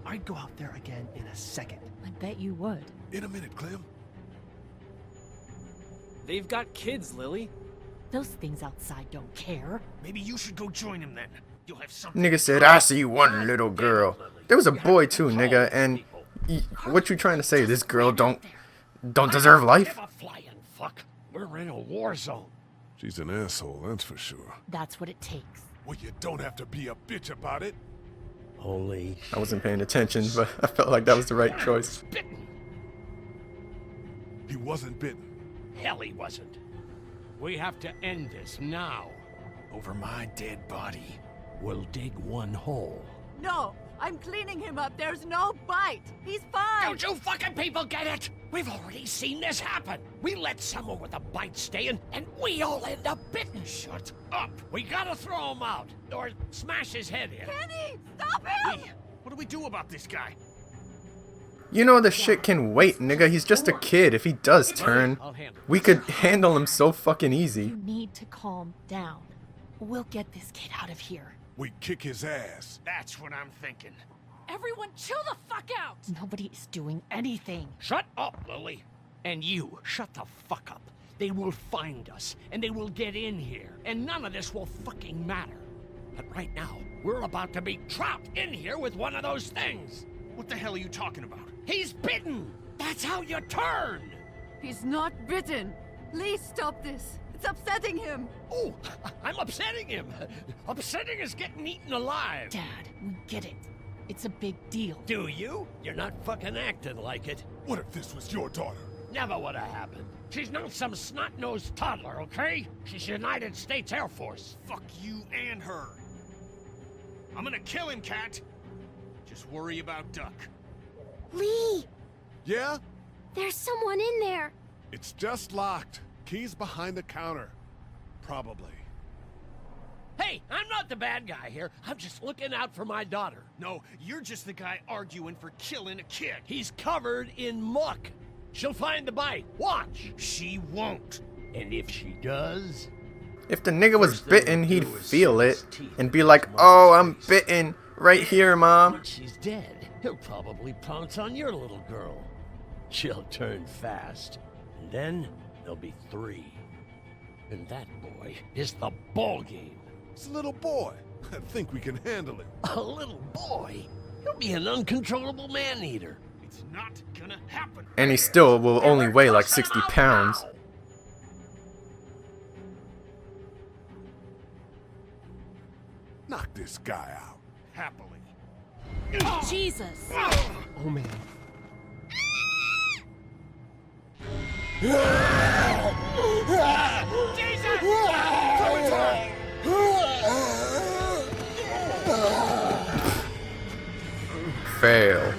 I'd go out there again in a second. I bet you would. In a minute, Clem. They've got kids, Lily. Those things outside don't care. Maybe you should go join them then. You'll have something. Nigga said, I see one little girl. There was a boy too, nigga, and what you trying to say? This girl don't deserve life? Flying fuck. We're in a war zone. She's an asshole, that's for sure. That's what it takes. Well, you don't have to be a bitch about it. Holy. I wasn't paying attention, but I felt like that was the right choice. Bitten. He wasn't bitten. Hell, he wasn't. We have to end this now. Over my dead body. We'll dig one hole. No, I'm cleaning him up. There's no bite. He's fine. Don't you fucking people get it? We've already seen this happen. We let someone with a bite stay in, and we all end up bitten. Shut up. We gotta throw him out, or smash his head in. Kenny, stop him! What do we do about this guy? You know the shit can wait, nigga. He's just a kid. If he does turn, we could handle him so fucking easy. You need to calm down. We'll get this kid out of here. We kick his ass. That's what I'm thinking. Everyone chill the fuck out! Nobody is doing anything. Shut up, Lily. And you, shut the fuck up. They will find us, and they will get in here, and none of this will fucking matter. But right now, we're about to be trapped in here with one of those things. What the hell are you talking about? He's bitten! That's how you turn! He's not bitten. Lee, stop this. It's upsetting him. Oh, I'm upsetting him. Upsetting is getting eaten alive. Dad, we get it. It's a big deal. Do you? You're not fucking acting like it. What if this was your daughter? Never would have happened. She's not some snot-nosed toddler, okay? She's United States Air Force. Fuck you and her. I'm gonna kill him, Cat. Just worry about Duck. Lee! Yeah? There's someone in there. It's just locked. Key's behind the counter. Probably. Hey, I'm not the bad guy here. I'm just looking out for my daughter. No, you're just the guy arguing for killing a kid. He's covered in muck. She'll find the bite. Watch. She won't. And if she does... If the nigga was bitten, he'd feel it and be like, oh, I'm bitten right here, Mom. Once she's dead, he'll probably pounce on your little girl. She'll turn fast. And then there'll be 3. And that boy is the ball game. It's a little boy. I think we can handle it. A little boy? He'll be an uncontrollable man-eater. It's not gonna happen. And he still will only weigh like 60 pounds. Knock this guy out. Happily. Jesus! Oh, man. Fail.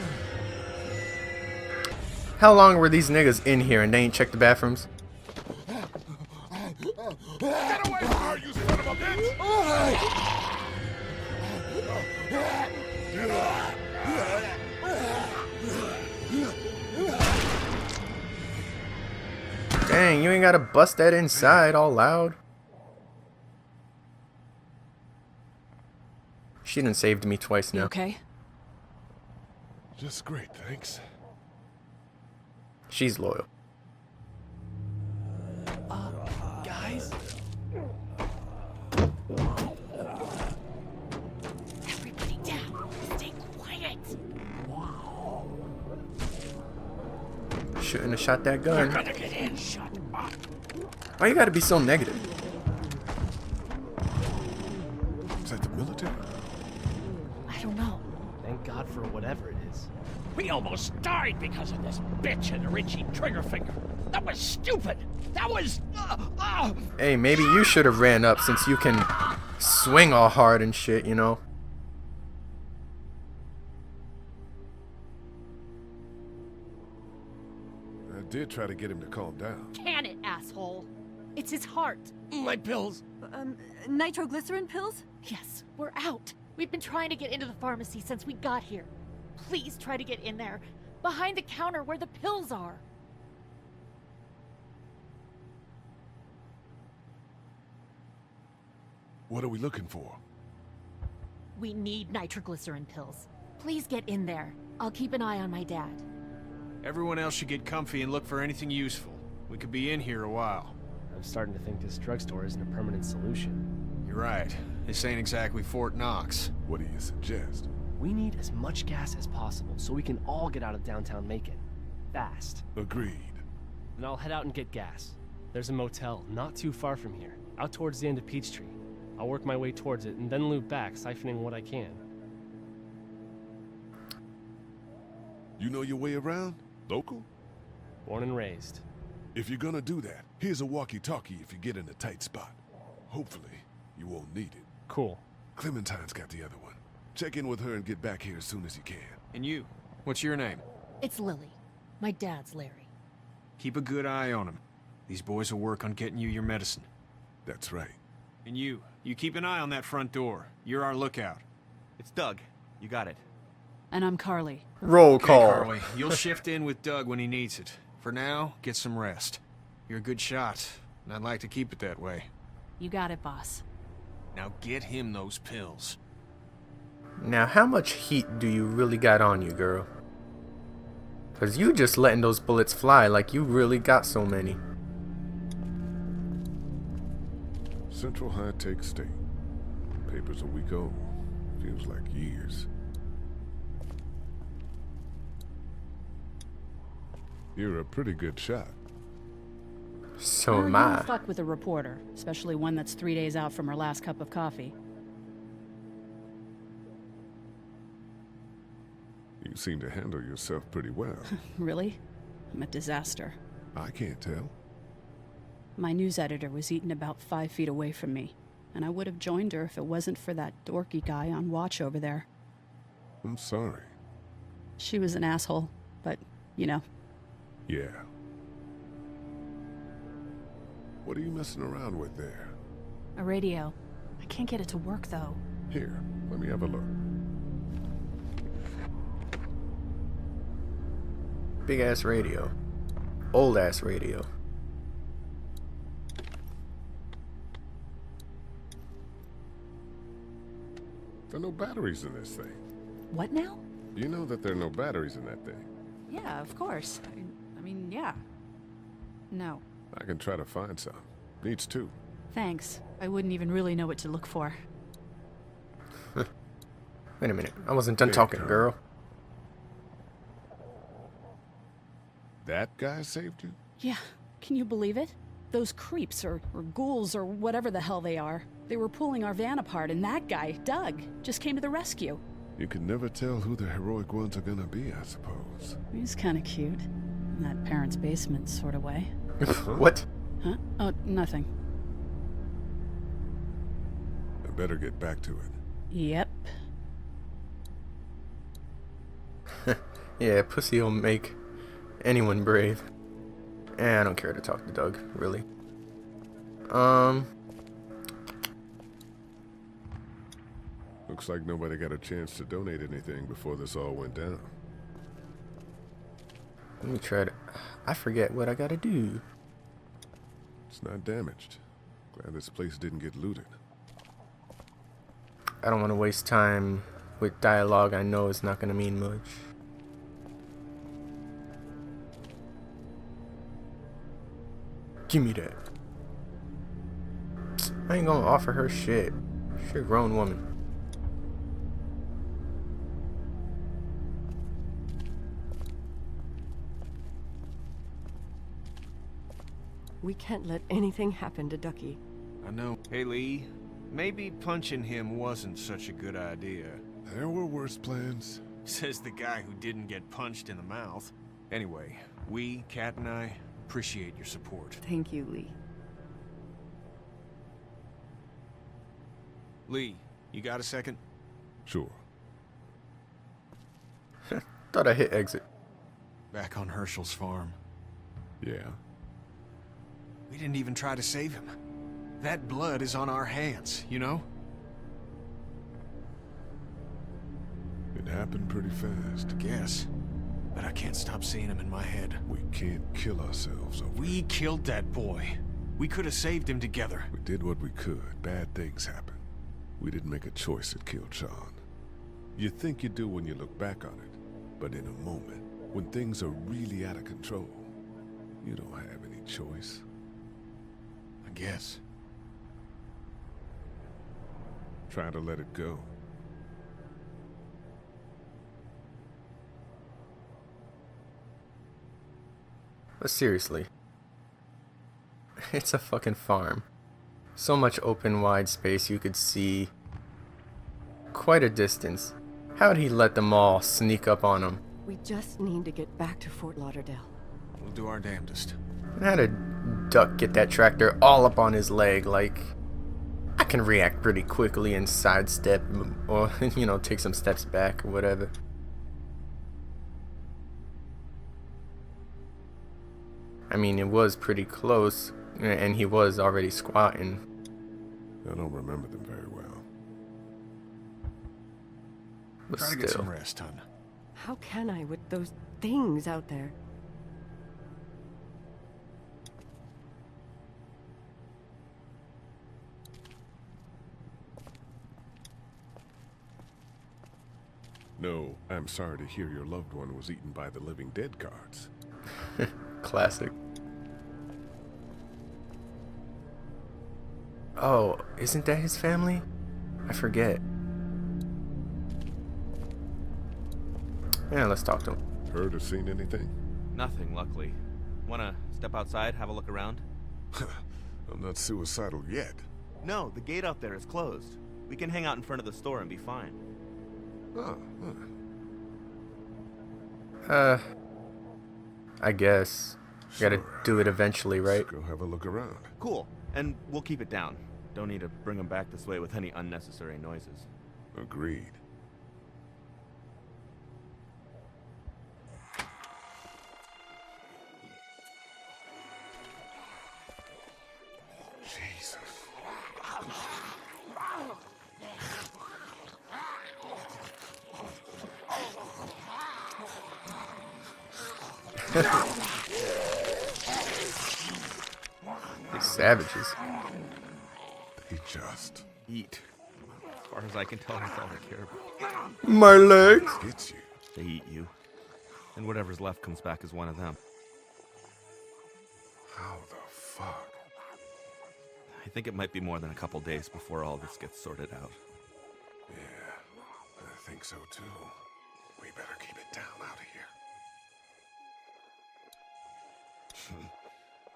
How long were these niggas in here and they ain't checked the bathrooms? Get away from her, you son of a bitch! Dang, you ain't gotta bust that inside all loud. She done saved me twice now. You okay? Just great, thanks. She's loyal. Guys? Everybody down. Stay quiet. Shouldn't have shot that gun. Gotta get in. Shut up. Why you gotta be so negative? Is that the military? I don't know. Thank God for whatever it is. We almost died because of this bitch and her itchy trigger finger. That was stupid. That was... Hey, maybe you should have ran up since you can swing all hard and shit, you know? I did try to get him to calm down. Can it, asshole? It's his heart. My pills. Nitroglycerin pills? Yes, we're out. We've been trying to get into the pharmacy since we got here. Please try to get in there. Behind the counter where the pills are. What are we looking for? We need nitroglycerin pills. Please get in there. I'll keep an eye on my dad. Everyone else should get comfy and look for anything useful. We could be in here a while. I'm starting to think this drugstore isn't a permanent solution. You're right. This ain't exactly Fort Knox. What do you suggest? We need as much gas as possible so we can all get out of downtown Macon. Fast. Agreed. Then I'll head out and get gas. There's a motel not too far from here, out towards the end of Peachtree. I'll work my way towards it and then loop back, siphoning what I can. You know your way around? Local? Born and raised. If you're gonna do that, here's a walkie-talkie if you get in a tight spot. Hopefully, you won't need it. Cool. Clementine's got the other one. Check in with her and get back here as soon as you can. And you, what's your name? It's Lily. My dad's Larry. Keep a good eye on him. These boys will work on getting you your medicine. That's right. And you keep an eye on that front door. You're our lookout. It's Doug. You got it. And I'm Carly. Roll Okay, call. Carly, you'll shift in with Doug when he needs it. For now, get some rest. You're a good shot, and I'd like to keep it that way. You got it, boss. Now get him those pills. Now, how much heat do you really got on you, girl? Because you just letting those bullets fly like you really got so many. Central High-Tech State. Paper's a week old. Feels like years. You're a pretty good shot. So Well, am you I. don't fuck with a reporter, especially one that's 3 days out from her last cup of coffee. You seem to handle yourself pretty well. Really? I'm a disaster. I can't tell. My news editor was eaten about 5 feet away from me, and I would have joined her if it wasn't for that dorky guy on watch over there. I'm sorry. She was an asshole, but, you know. Yeah. What are you messing around with there? A radio. I can't get it to work, though. Here, let me have a look. Big ass radio. Old ass radio. There are no batteries in this thing. What now? You know that there are no batteries in that thing. Yeah, of course. I mean, yeah. No. I can try to find some. Needs two. Thanks. I wouldn't even really know what to look for. Wait a minute. I wasn't done Hey, talking, Carl. girl. That guy saved you? Yeah, can you believe it? Those creeps, or ghouls, or whatever the hell they are. They were pulling our van apart, and that guy, Doug, just came to the rescue. You can never tell who the heroic ones are gonna be, I suppose. He's kind of cute. In that parents' basement sort of way. What? Huh? Oh, nothing. I better get back to it. Yep. Yeah, pussy will make anyone brave. I don't care to talk to Doug, really. Looks like nobody got a chance to donate anything before this all went down. Let me try to... I forget what I gotta do. It's not damaged. Glad this place didn't get looted. I don't want to waste time with dialogue I know is not gonna mean much. Give me that. I ain't gonna offer her shit. She's a grown woman. We can't let anything happen to Ducky. I know. Hey, Lee, maybe punching him wasn't such a good idea. There were worse plans. Says the guy who didn't get punched in the mouth. Anyway, we, Kat and I, appreciate your support. Thank you, Lee. Lee, you got a second? Sure. Thought I hit exit. Back on Herschel's farm. Yeah. We didn't even try to save him. That blood is on our hands, you know? It happened pretty fast. Guess. But I can't stop seeing him in my head. We can't kill ourselves over We it. killed that boy. We could have saved him together. We did what we could. Bad things happen. We didn't make a choice that killed Sean. You think you do when you look back on it. But in a moment, when things are really out of control, you don't have any choice. I guess. Try to let it go. But seriously. It's a fucking farm. So much open wide space you could see quite a distance. How'd he let them all sneak up on him? We just need to get back to Fort Lauderdale. We'll do our damnedest. And how'd a duck get that tractor all up on his leg? Like, I can react pretty quickly and sidestep or, you know, take some steps back or whatever. I mean, it was pretty close, and he was already squatting. I don't remember them very well. But Try to get some rest, hon. How can I with those things out there? No, I'm sorry to hear your loved one was eaten by the living dead cards. Classic. Oh, isn't that his family? I forget. Yeah, let's talk to him. Heard or seen anything? Nothing, luckily. Wanna step outside, have a look around? I'm not suicidal yet. No, the gate out there is closed. We can hang out in front of the store and be fine. Oh, I guess. Gotta do it eventually, right? Let's go have a look around. Cool. And we'll keep it down. Don't need to bring them back this way with any unnecessary noises. Agreed. Jesus. These savages. They just eat. As far as I can tell, that's all they care about. My legs. Gets you. They eat you. And whatever's left comes back as one of them. How the fuck? I think it might be more than a couple days before all this gets sorted out. Yeah, I think so too. We better keep it down out of here.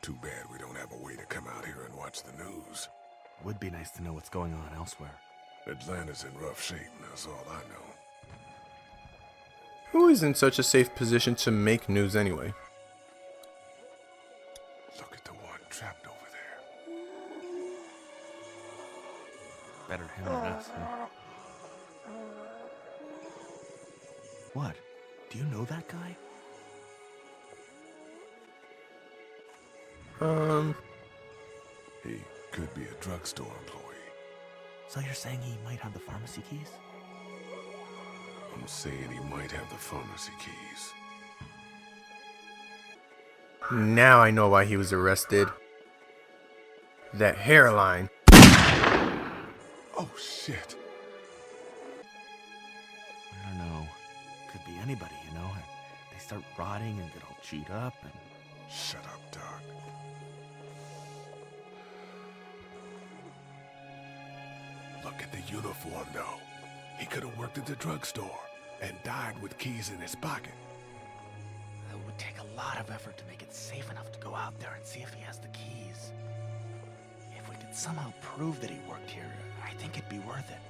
Too bad we don't have a way to come out here and watch the news. Would be nice to know what's going on elsewhere. Atlanta's in rough shape, that's all I know. Who is in such a safe position to make news anyway? Look at the one trapped over there. Better him than us, huh? What? Do you know that guy? He could be a drugstore employee. So you're saying he might have the pharmacy keys? I'm saying he might have the pharmacy keys. Now I know why he was arrested. That hairline. Oh shit. I don't know. Could be anybody, you know? They start rotting and get all chewed up and... Shut up, Doc. Look at the uniform, though. He could have worked at the drugstore and died with keys in his pocket. It would take a lot of effort to make it safe enough to go out there and see if he has the keys. If we could somehow prove that he worked here, I think it'd be worth it.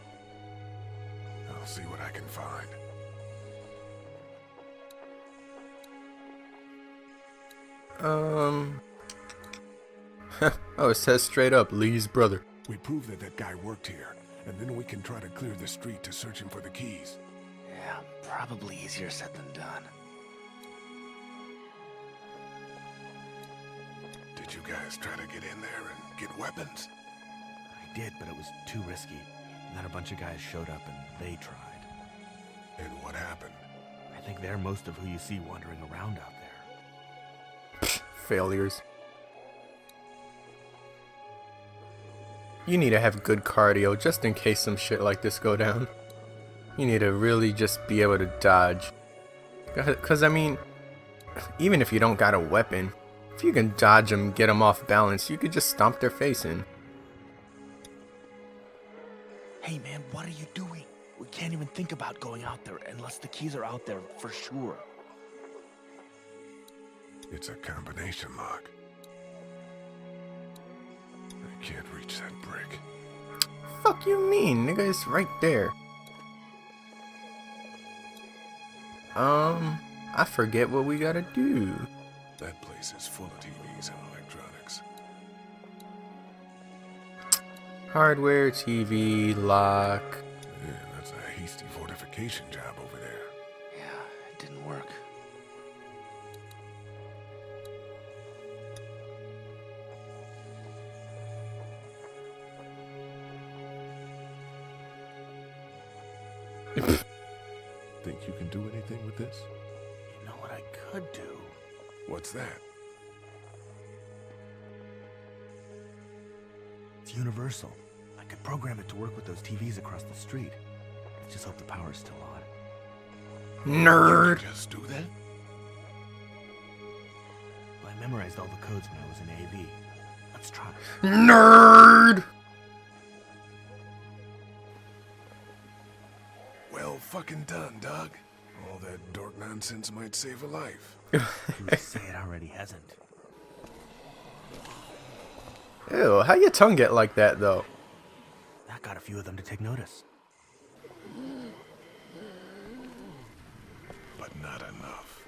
I'll see what I can find. Oh, it says straight up, Lee's brother. We prove that that guy worked here, and then we can try to clear the street to search him for the keys. Yeah, probably easier said than done. Did you guys try to get in there and get weapons? I did, but it was too risky. And then a bunch of guys showed up and they tried. And what happened? I think they're most of who you see wandering around out there. Failures. You need to have good cardio just in case some shit like this go down. You need to really just be able to dodge. Cause I mean, even if you don't got a weapon, if you can dodge them, get them off balance, you could just stomp their face in. Hey man, what are you doing? We can't even think about going out there unless the keys are out there for sure. It's a combination lock. I can't reach that brick. Fuck you mean, nigga? It's right there. I forget what we gotta do. That place is full of TVs and electronics. Hardware, TV, lock. Yeah, that's a hasty fortification job over there. Yeah, it didn't work. Think you can do anything with this? You know what I could do? What's that? It's universal. I could program it to work with those TVs across the street. Let's just hope the power's still on. Nerd! You can just do that? Well, I memorized all the codes when I was in AV. Let's try. Nerd! Well fucking done, Doug. All that dork nonsense might save a life. Who's to say it already hasn't? Ew, how your tongue get like that, though? That got a few of them to take notice. But not enough.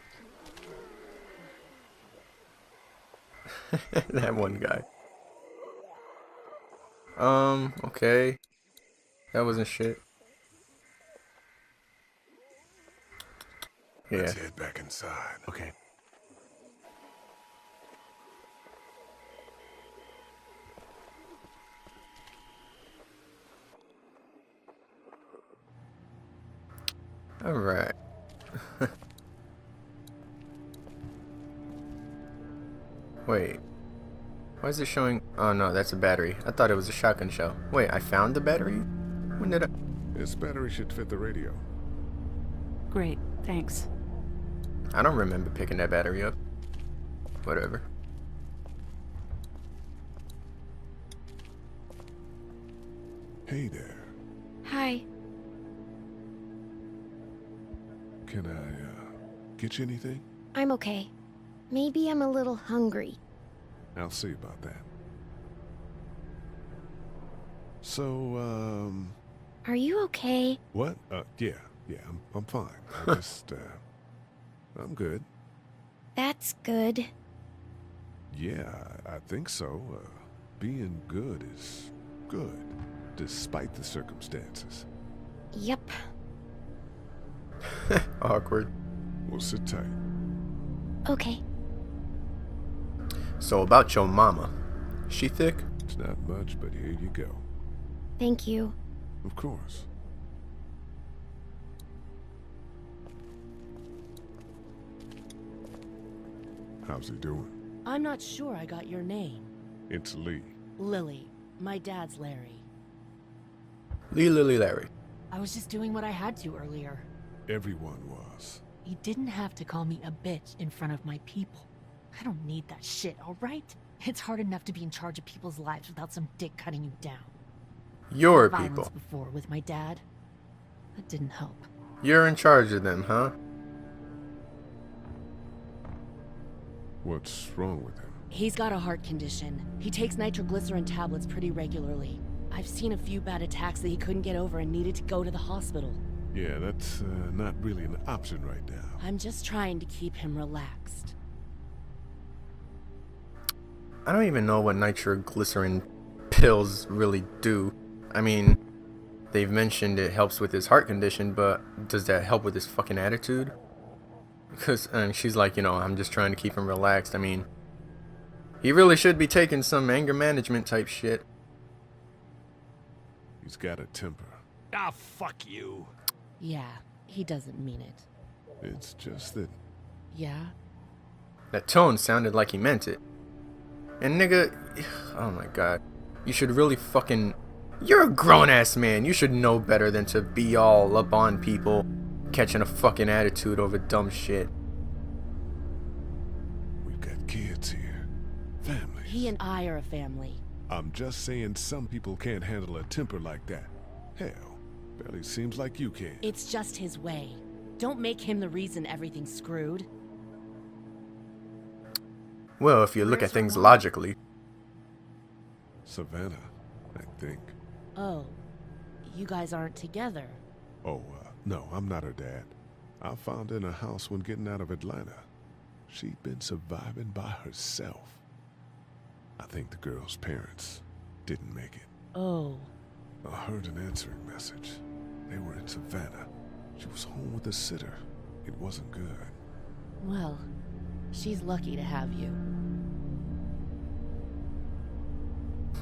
That one guy. Okay. That wasn't shit. Yeah. Let's head back inside. Okay. Alright. Wait. Why is it showing? Oh no, that's a battery. I thought it was a shotgun shell. Wait, I found the battery? When did I? This battery should fit the radio. Great, thanks. I don't remember picking that battery up. Whatever. Hey there. Hi. Can I, get you anything? I'm okay. Maybe I'm a little hungry. I'll see about that. So, Are you okay? what? Yeah, I'm fine. I just, I'm good. That's good. Yeah, I think so. Being good is good, despite the circumstances. Yep. Awkward. We'll sit tight. Okay. So about your mama. She thick? It's not much, but here you go. Thank you. Of course. How's he doing? I'm not sure I got your name. It's Lee. Lily. My dad's Larry. Lily Larry. I was just doing what I had to earlier. Everyone was. You didn't have to call me a bitch in front of my people. I don't need that shit, alright? It's hard enough to be in charge of people's lives without some dick cutting you down. Your Violence people. before with my dad. That didn't help. You're in charge of them, huh? What's wrong with him? He's got a heart condition. He takes nitroglycerin tablets pretty regularly. I've seen a few bad attacks that he couldn't get over and needed to go to the hospital. Yeah, that's not really an option right now. I'm just trying to keep him relaxed. I don't even know what nitroglycerin pills really do. I mean, they've mentioned it helps with his heart condition, but does that help with his fucking attitude? Because she's like, you know, I'm just trying to keep him relaxed. I mean, he really should be taking some anger management type shit. He's got a temper. Ah, fuck you. Yeah, he doesn't mean it. It's just that... Yeah? That tone sounded like he meant it. And nigga, oh my god. You should really fucking... You're a grown-ass man. You should know better than to be all up on people catching a fucking attitude over dumb shit. We've got kids here. Family. He and I are a family. I'm just saying some people can't handle a temper like that. Hell, barely seems like you can. It's just his way. Don't make him the reason everything's screwed. Well, if you look at things logically. Savannah, I think. Oh, you guys aren't together. Oh, no, I'm not her dad. I found her in a house when getting out of Atlanta. She'd been surviving by herself. I think the girl's parents didn't make it. Oh. I heard an answering message. They were in Savannah. She was home with a sitter. It wasn't good. Well, she's lucky to have you.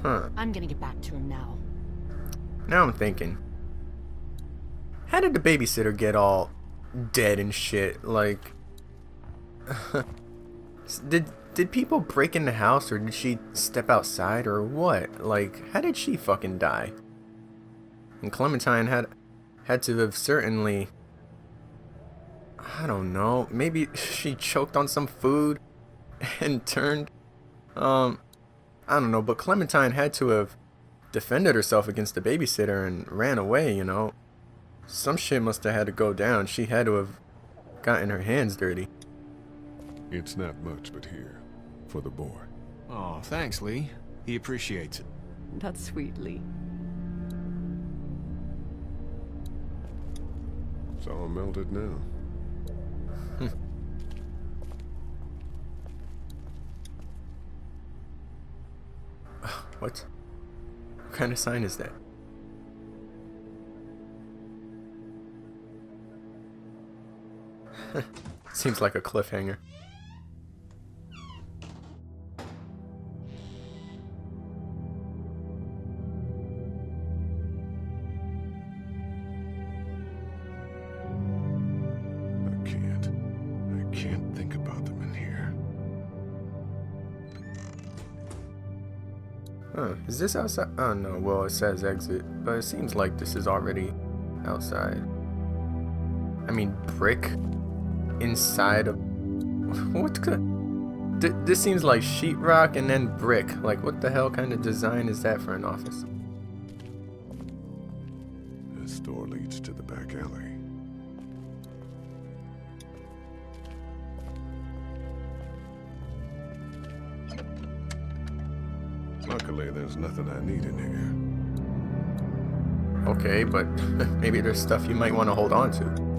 Huh. I'm gonna get back to him now. Now I'm thinking. How did the babysitter get all dead and shit? Like, did people break in the house, or did she step outside, or what? Like, how did she fucking die? And Clementine had to have certainly, I don't know, maybe she choked on some food and turned, I don't know, but Clementine had to have defended herself against the babysitter and ran away, you know. Some shit must have had to go down. She had to have gotten her hands dirty. It's not much, but here, for the boy. Oh, thanks, Lee. He appreciates it. That's sweet, Lee. It's all melted now. What kind of sign is that? Seems like a cliffhanger. I can't think about them in here. Huh, is this outside? Oh no, well it says exit, but it seems like this is already outside. I mean, brick inside of... What could... This seems like sheetrock and then brick. Like, what the hell kind of design is that for an office? This door leads to the back alley. Luckily, there's nothing I need in here. Okay, but maybe there's stuff you might want to hold on to.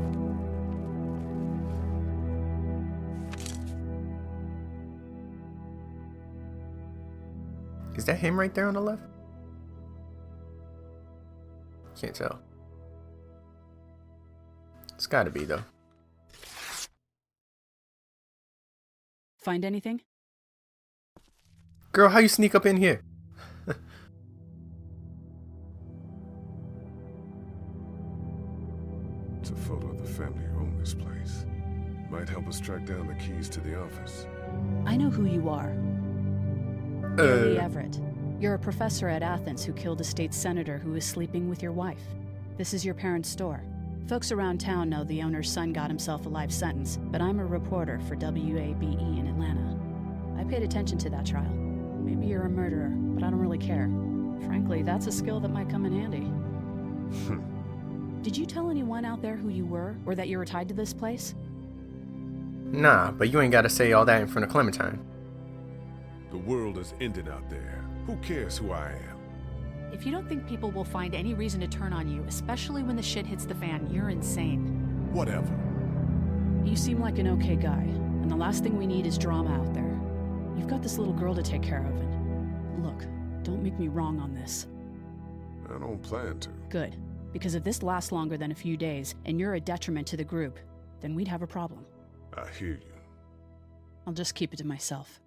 Is that him right there on the left? Can't tell. It's gotta be, though. Find anything? Girl, how you sneak up in here? It's a photo of the family who own this place. Might help us track down the keys to the office. I know who you are. Lee Everett. You're a professor at Athens who killed a state senator who was sleeping with your wife. This is your parents' store. Folks around town know the owner's son got himself a life sentence, but I'm a reporter for WABE in Atlanta. I paid attention to that trial. Maybe you're a murderer, but I don't really care. Frankly, that's a skill that might come in handy. Did you tell anyone out there who you were, or that you were tied to this place? Nah, but you ain't gotta say all that in front of Clementine. The world is ending out there. Who cares who I am? If you don't think people will find any reason to turn on you, especially when the shit hits the fan, you're insane. Whatever. You seem like an okay guy, and the last thing we need is drama out there. You've got this little girl to take care of, and look, don't make me wrong on this. I don't plan to. Good, because if this lasts longer than a few days, and you're a detriment to the group, then we'd have a problem. I hear you. I'll just keep it to myself.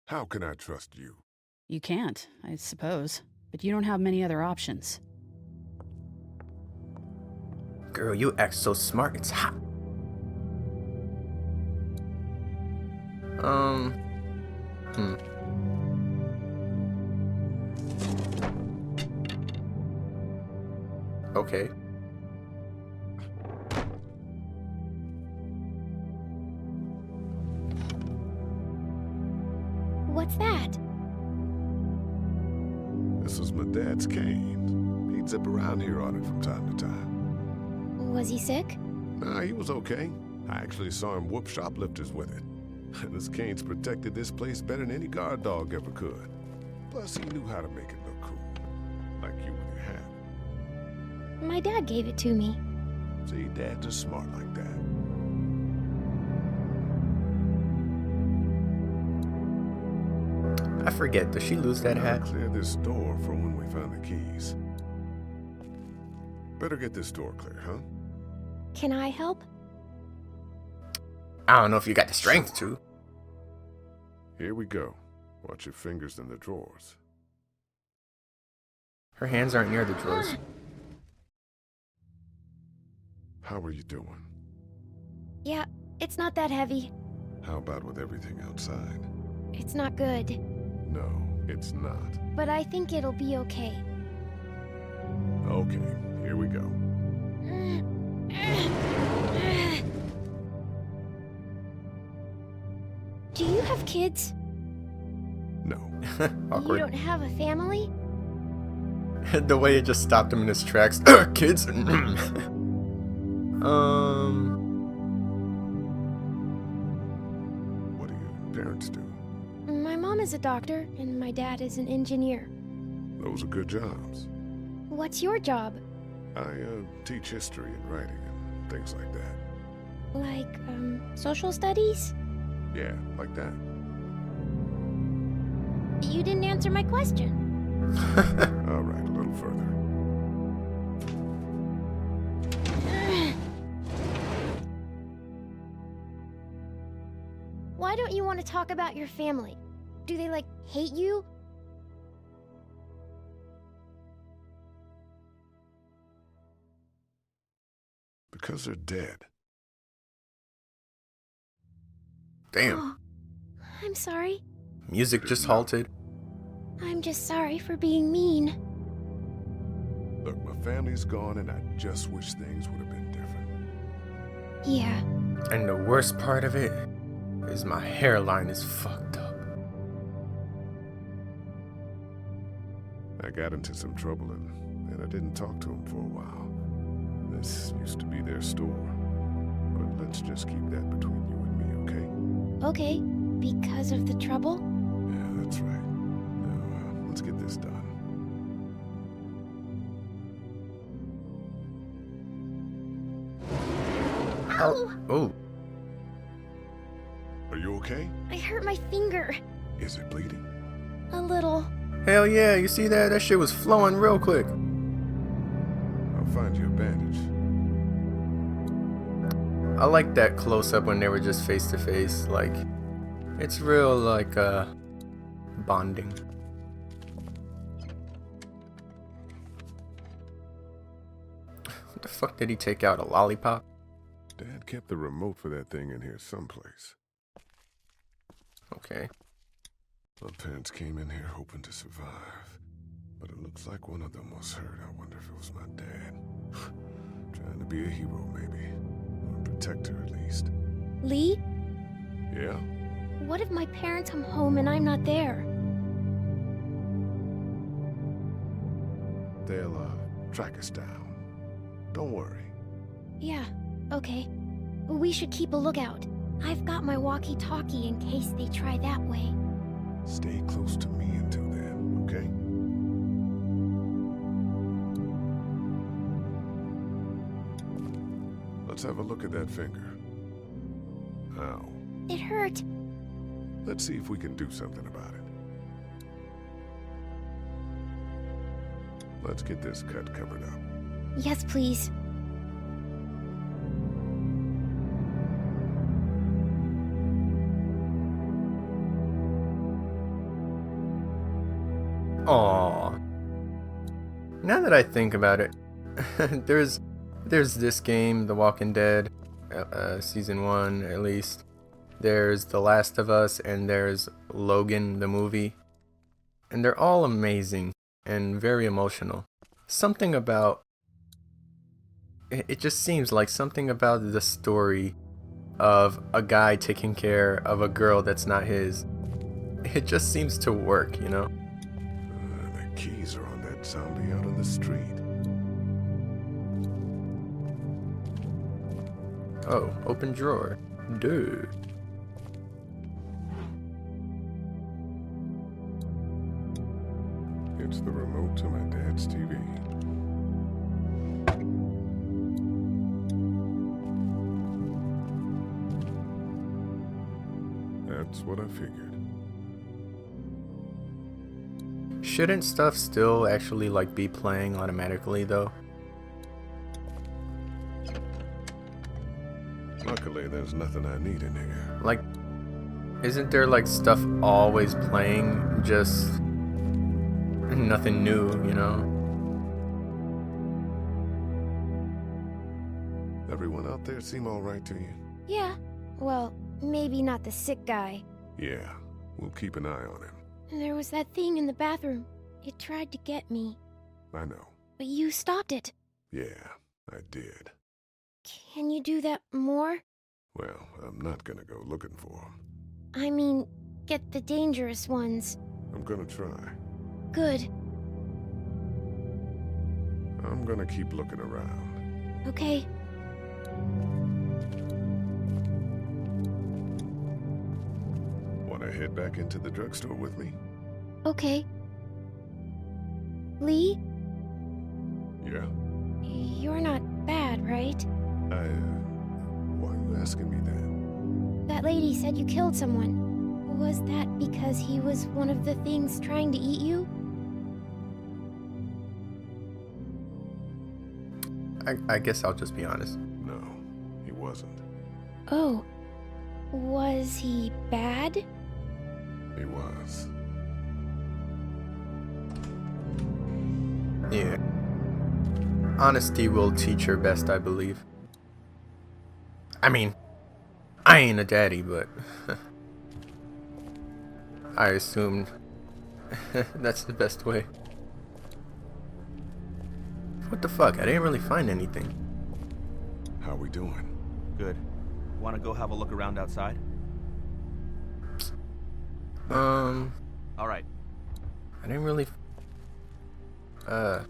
How can I trust you? You can't, I suppose, but you don't have many other options. Girl, you act so smart, it's hot. Okay. What's that? This was my dad's cane. He'd zip around here on it from time to time. Was he sick? Nah, he was okay. I actually saw him whoop shoplifters with it. This cane's protected this place better than any guard dog ever could. Plus, he knew how to make it look cool. Like you with your hat. My dad gave it to me. See, dads are smart like that. I forget, does she lose that hat? Clear this door for when we find the keys. Better get this door clear, huh? Can I help? I don't know if you got the strength to. Here we go. Watch your fingers in the drawers. Her hands aren't near the drawers. How are you doing? Yeah, it's not that heavy. How about with everything outside? It's not good. No, it's not. But I think it'll be okay. Okay, here we go. Do you have kids? No. Awkward. You don't have a family? The way it just stopped him in his tracks. Kids. What do your parents do? My mom is a doctor, and my dad is an engineer. Those are good jobs. What's your job? I teach history and writing and things like that. Like, social studies? Yeah, like that. You didn't answer my question. All right, a little further. Why don't you want to talk about your family? Do they, like, hate you? Because they're dead. Damn. Oh, I'm sorry. Music just halted. I'm just sorry for being mean. Look, my family's gone and I just wish things would have been different. Yeah. And the worst part of it is my hairline is fucked up. I got into some trouble and I didn't talk to them for a while. This used to be their store. But let's just keep that between you and me, okay? Okay, because of the trouble? Yeah, that's right. Now, let's get this done. Ow! Oh. Are you okay? I hurt my finger. Is it bleeding? A little. Hell yeah, you see that? That shit was flowing real quick. I'll find you a bandage. I like that close up when they were just face to face. Like, it's real, like, bonding. What the fuck did he take out? A lollipop? Dad kept the remote for that thing in here someplace. Okay. My parents came in here hoping to survive. But it looks like one of them was hurt. I wonder if it was my dad. Trying to be a hero, maybe. Or a protector, at least. Lee? Yeah? What if my parents come home and I'm not there? They'll, track us down. Don't worry. Yeah, okay. We should keep a lookout. I've got my walkie-talkie in case they try that way. Stay close to me until then, okay? Let's have a look at that finger. Ow. It hurt. Let's see if we can do something about it. Let's get this cut covered up. Yes, please. Aww. Now that I think about it, there's this game, The Walking Dead, season 1 at least. There's The Last of Us, and there's Logan the movie. And they're all amazing and very emotional. Something about it just seems like something about the story of a guy taking care of a girl that's not his. It just seems to work, you know? The keys are on that zombie out on the street. Oh, open drawer. Dude. It's the remote to my dad's TV. That's what I figured. Shouldn't stuff still actually like be playing automatically though? Luckily, there's nothing I need in here. Like, isn't there like stuff always playing, just nothing new, you know? Everyone out there seem all right to you? Yeah. Well, maybe not the sick guy. Yeah, we'll keep an eye on him. There was that thing in the bathroom. It tried to get me. I know. But you stopped it. Yeah, I did. Can you do that more? Well, I'm not gonna go looking for him. I mean, get the dangerous ones. I'm gonna try. Good. I'm gonna keep looking around. Okay. Wanna head back into the drugstore with me? Okay. Lee? Yeah? You're not bad, right? Why are you asking me that? That lady said you killed someone. Was that because he was one of the things trying to eat you? I guess I'll just be honest. No, he wasn't. Oh. Was he bad? He was. Yeah. Honesty will teach her best, I believe. I mean, I ain't a daddy, but I assumed that's the best way. What the fuck? I didn't really find anything. How we doing? Good. Want to go have a look around outside? All right. I didn't really. I'm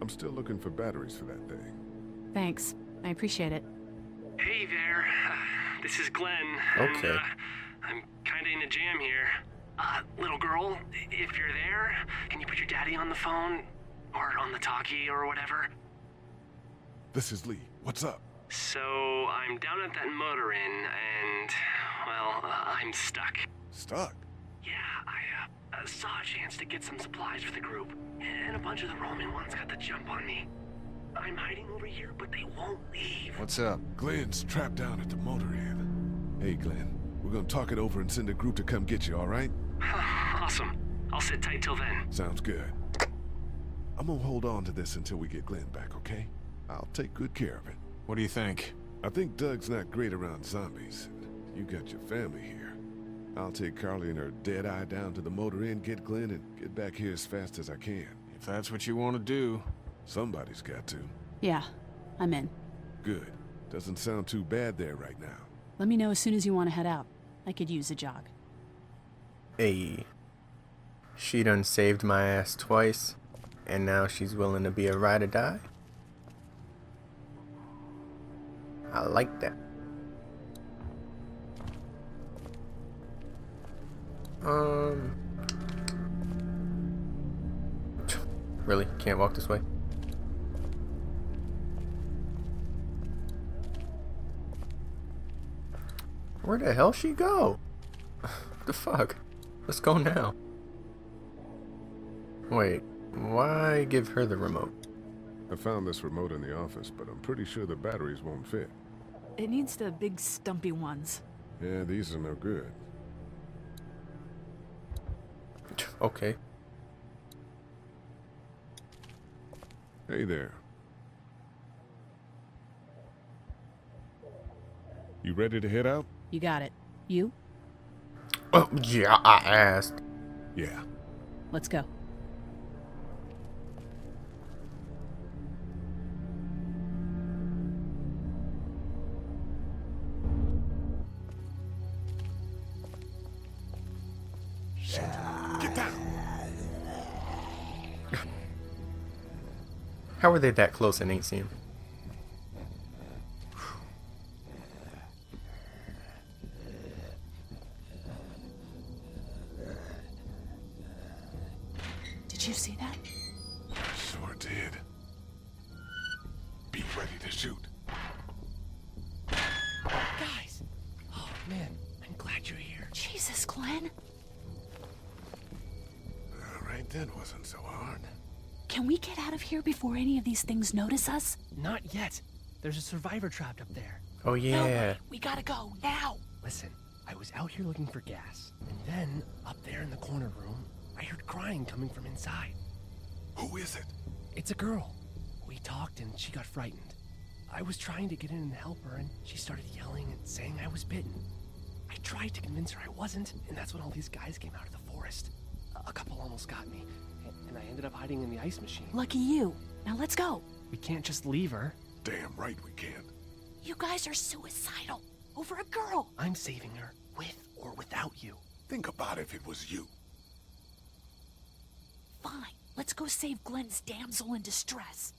still looking for batteries for that thing. Thanks. I appreciate it. Hey there. This is Glenn. Okay. And, I'm kinda in a jam here. Little girl, if you're there, can you put your daddy on the phone? Or on the talkie or whatever? This is Lee. What's up? So, I'm down at that motor inn, and, well, I'm stuck. Stuck? Yeah, I saw a chance to get some supplies for the group, and a bunch of the Roman ones got the jump on me. I'm hiding over here, but they won't leave. What's up? Glenn's trapped down at the motor inn. Hey, Glenn. We're gonna talk it over and send a group to come get you, all right? Awesome. I'll sit tight till then. Sounds good. I'm gonna hold on to this until we get Glenn back, okay? I'll take good care of it. What do you think? I think Doug's not great around zombies. You got your family here. I'll take Carly and her dead eye down to the motor inn, get Glenn, and get back here as fast as I can. If that's what you want to do. Somebody's got to. Yeah, I'm in. Good. Doesn't sound too bad there right now. Let me know as soon as you want to head out. I could use a jog. Hey. She done saved my ass twice, and now she's willing to be a ride or die? I like that. Really? Can't walk this way? Where the hell she go? What the fuck? Let's go now. Wait, why give her the remote? I found this remote in the office, but I'm pretty sure the batteries won't fit. It needs the big stumpy ones. Yeah, these are no good. Okay. Hey there. You ready to head out? You got it. You? Oh, yeah, I asked. Yeah. Let's go. Get down! How are they that close and ain't seen him? Did you see that? Sure did. Be ready to shoot. Guys! Oh, man, I'm glad you're here. Jesus, Glenn. right, that wasn't so hard. Can we get out of here before any of these things notice us? Not yet. There's a survivor trapped up there. Oh yeah. No, we gotta go, now! Listen, I was out here looking for gas, and then, up there in the corner room, I heard crying coming from inside. Who is it? It's a girl. We talked and she got frightened. I was trying to get in and help her, and she started yelling and saying I was bitten. I tried to convince her I wasn't, and that's when all these guys came out of the forest. A couple almost got me, and I ended up hiding in the ice machine. Lucky you. Now let's go. We can't just leave her. Damn right we can't. You guys are suicidal. Over a girl. I'm saving her, with or without you. Think about if it was you. Fine. Let's go save Glenn's damsel in distress.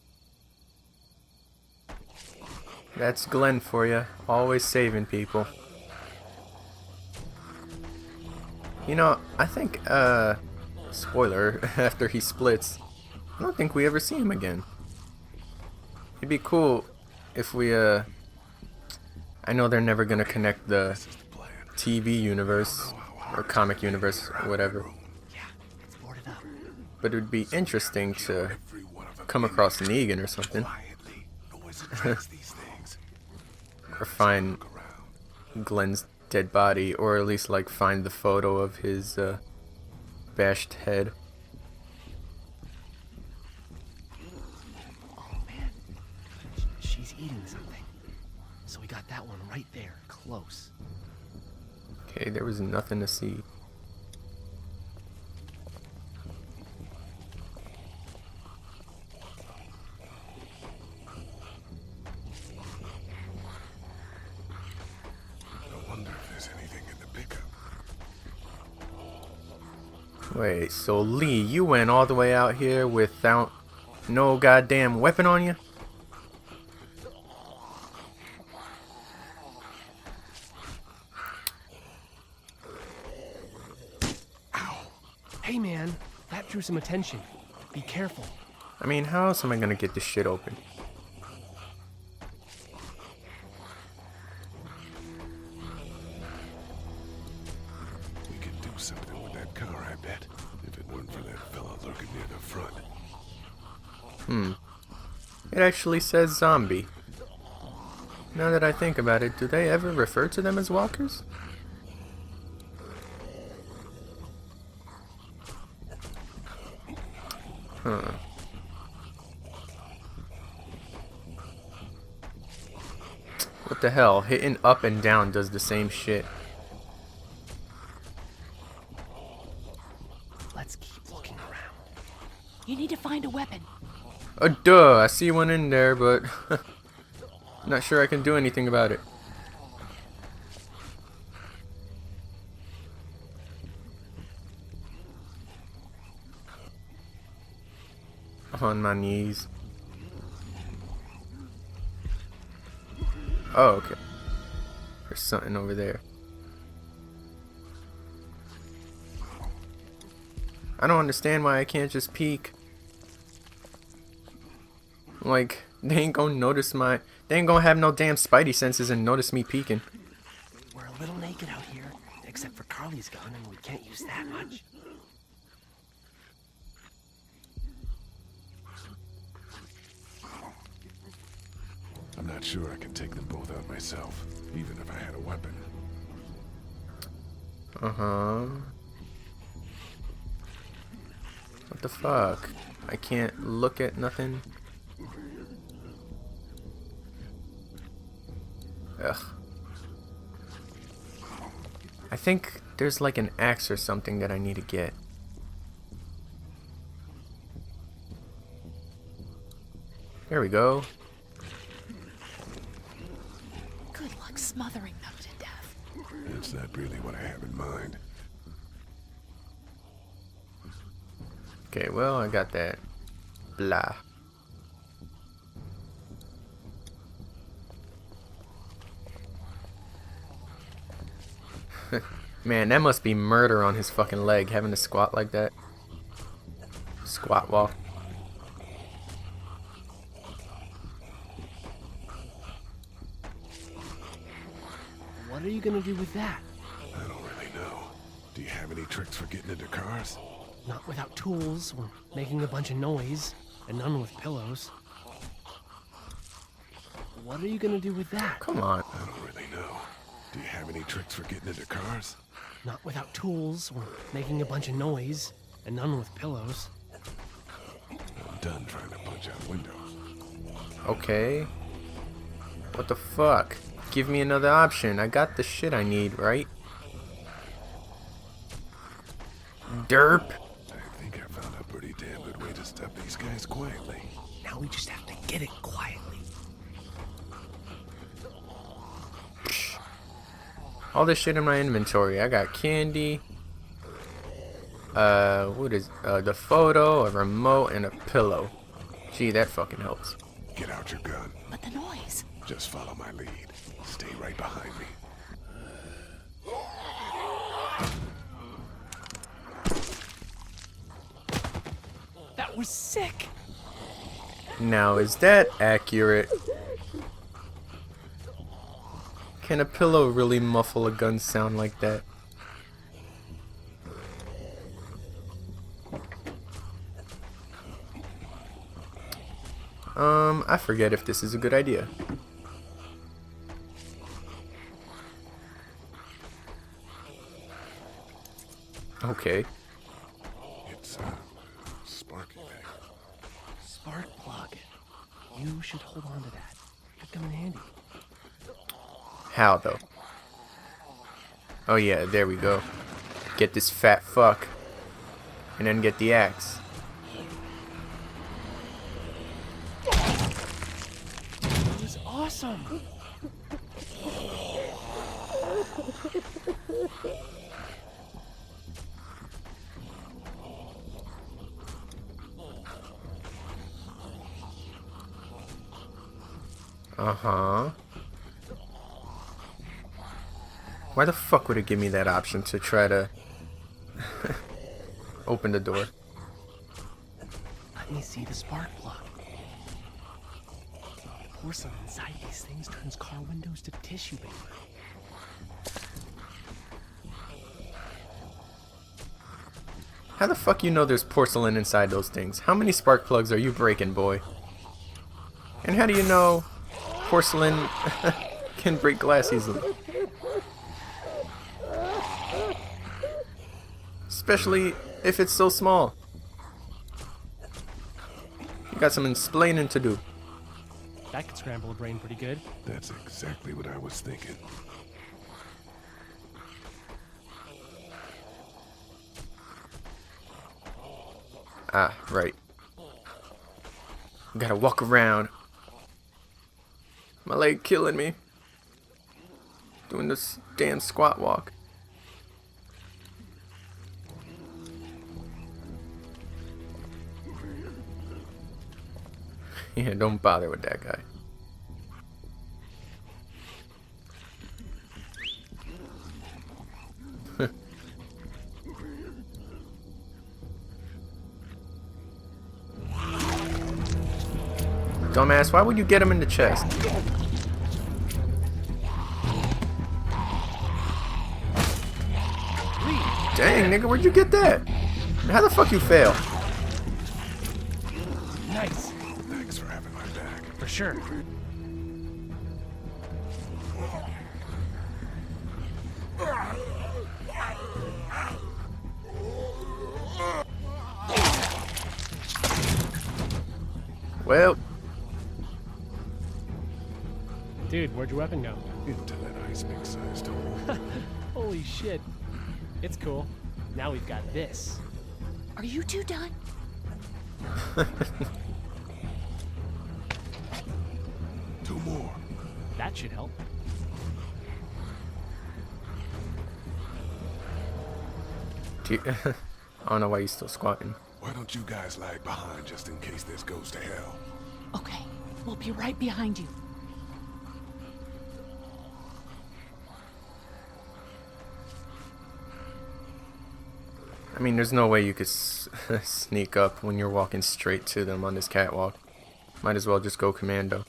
That's Glenn for you. Always saving people. You know, I think, spoiler, after he splits, I don't think we ever see him again. It'd be cool if we, I know they're never gonna connect the TV universe, or comic universe, or whatever. But it would be interesting to come across Negan or something. Or find Glenn's dead body, or at least like find the photo of his bashed head. Oh man, she's eating something. So we got that one right there, close. Okay, there was nothing to see. Wait, so Lee, you went all the way out here without no goddamn weapon on you? Ow. Hey man, that drew some attention. Be careful. I mean, how else am I gonna get this shit open? Something with that car, I bet. If it weren't for that fella lurking near the front. It actually says zombie. Now that I think about it, do they ever refer to them as walkers? Huh. What the hell? Hitting up and down does the same shit. Let's keep looking around. You need to find a weapon. Oh, duh. I see one in there, but not sure I can do anything about it. On my knees. Oh, okay. There's something over there. I don't understand why I can't just peek. Like, they ain't gonna notice my... They ain't gonna have no damn spidey senses and notice me peeking. We're a little naked out here, except for Carly's gun, and we can't use that much. I'm not sure I can take them both out myself, even if I had a weapon. Uh-huh. What the fuck? I can't look at nothing. Ugh. I think there's like an axe or something that I need to get. There we go. Good luck smothering them to death. That's not really what I have in mind. Okay, well, I got that. Blah. Man, that must be murder on his fucking leg, having to squat like that. Squat walk. What are you gonna do with that? I don't really know. Do you have any tricks for getting into cars? Not without tools or making a bunch of noise, and none with pillows. What are you gonna do with that? Come on. I don't really know. Do you have any tricks for getting into cars? Not without tools or making a bunch of noise, and none with pillows. I'm done trying to punch out windows. Okay. What the fuck? Give me another option. I got the shit I need, right? Derp. I think I found a pretty damn good way to stop these guys quietly. Now we just have to get it quietly. All this shit in my inventory. I got candy. What is the photo, a remote, and a pillow. Gee, that fucking helps. Get out your gun. But the noise. Just follow my lead. Stay right behind me. That was sick. Now, is that accurate? Can a pillow really muffle a gun sound like that? I forget if this is a good idea. Okay. It's sparky there. Spark plug. You should hold on to that. Could come in handy. How though? Oh yeah, there we go. Get this fat fuck. And then get the axe. That was awesome. Uh-huh. Why the fuck would it give me that option to try to open the door? Let me see the spark plug. The porcelain inside these things turns car windows to tissue paper. How the fuck you know there's porcelain inside those things? How many spark plugs are you breaking, boy? And how do you know porcelain can break glass easily? Especially if it's so small. You got some explaining to do. That could scramble a brain pretty good. That's exactly what I was thinking. Ah, right. Gotta walk around. My leg killing me. Doing this damn squat walk. Yeah, don't bother with that guy. Dumbass, why would you get him in the chest? Dang, nigga, where'd you get that? How the fuck you fail? Nice. Thanks for having my back. For sure. Well. Dude, where'd your weapon go? Into that ice big-sized hole. Holy shit. It's cool. Now we've got this. Are you two done? Two more. That should help. I don't know why you're still squatting. Why don't you guys lag behind just in case this goes to hell? Okay, we'll be right behind you. I mean, there's no way you could sneak up when you're walking straight to them on this catwalk. Might as well just go commando.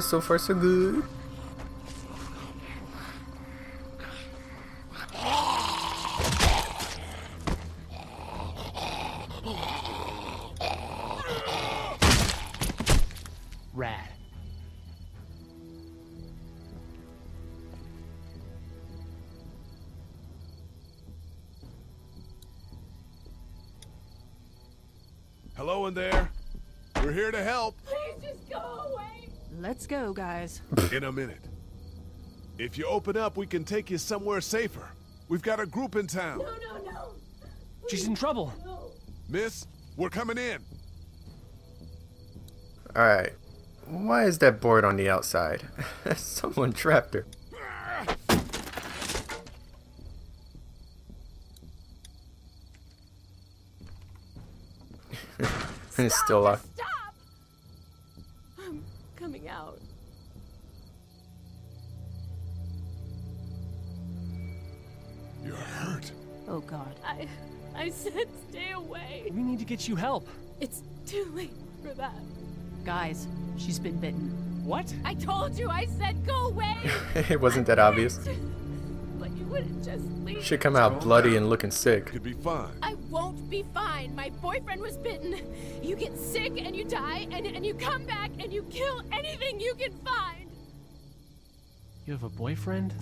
So far so good. Hello in there. We're here to help. Please just go away. Let's go, guys. In a minute. If you open up, we can take you somewhere safer. We've got a group in town. No. She's in trouble. No. Miss, we're coming in. Alright. Why is that board on the outside? Someone trapped her. And it's still locked. Stop! I'm coming out. You're hurt. Oh, God. I said stay away. We need to get you help. It's too late for that. Guys, she's been bitten. What? I told you, I said go away. It wasn't that obvious. But you wouldn't just leave. Should come out bloody and looking sick. Could be fine. I won't be fine. My boyfriend was bitten. You get sick and you die and you come back and you kill anything you can find. You have a boyfriend?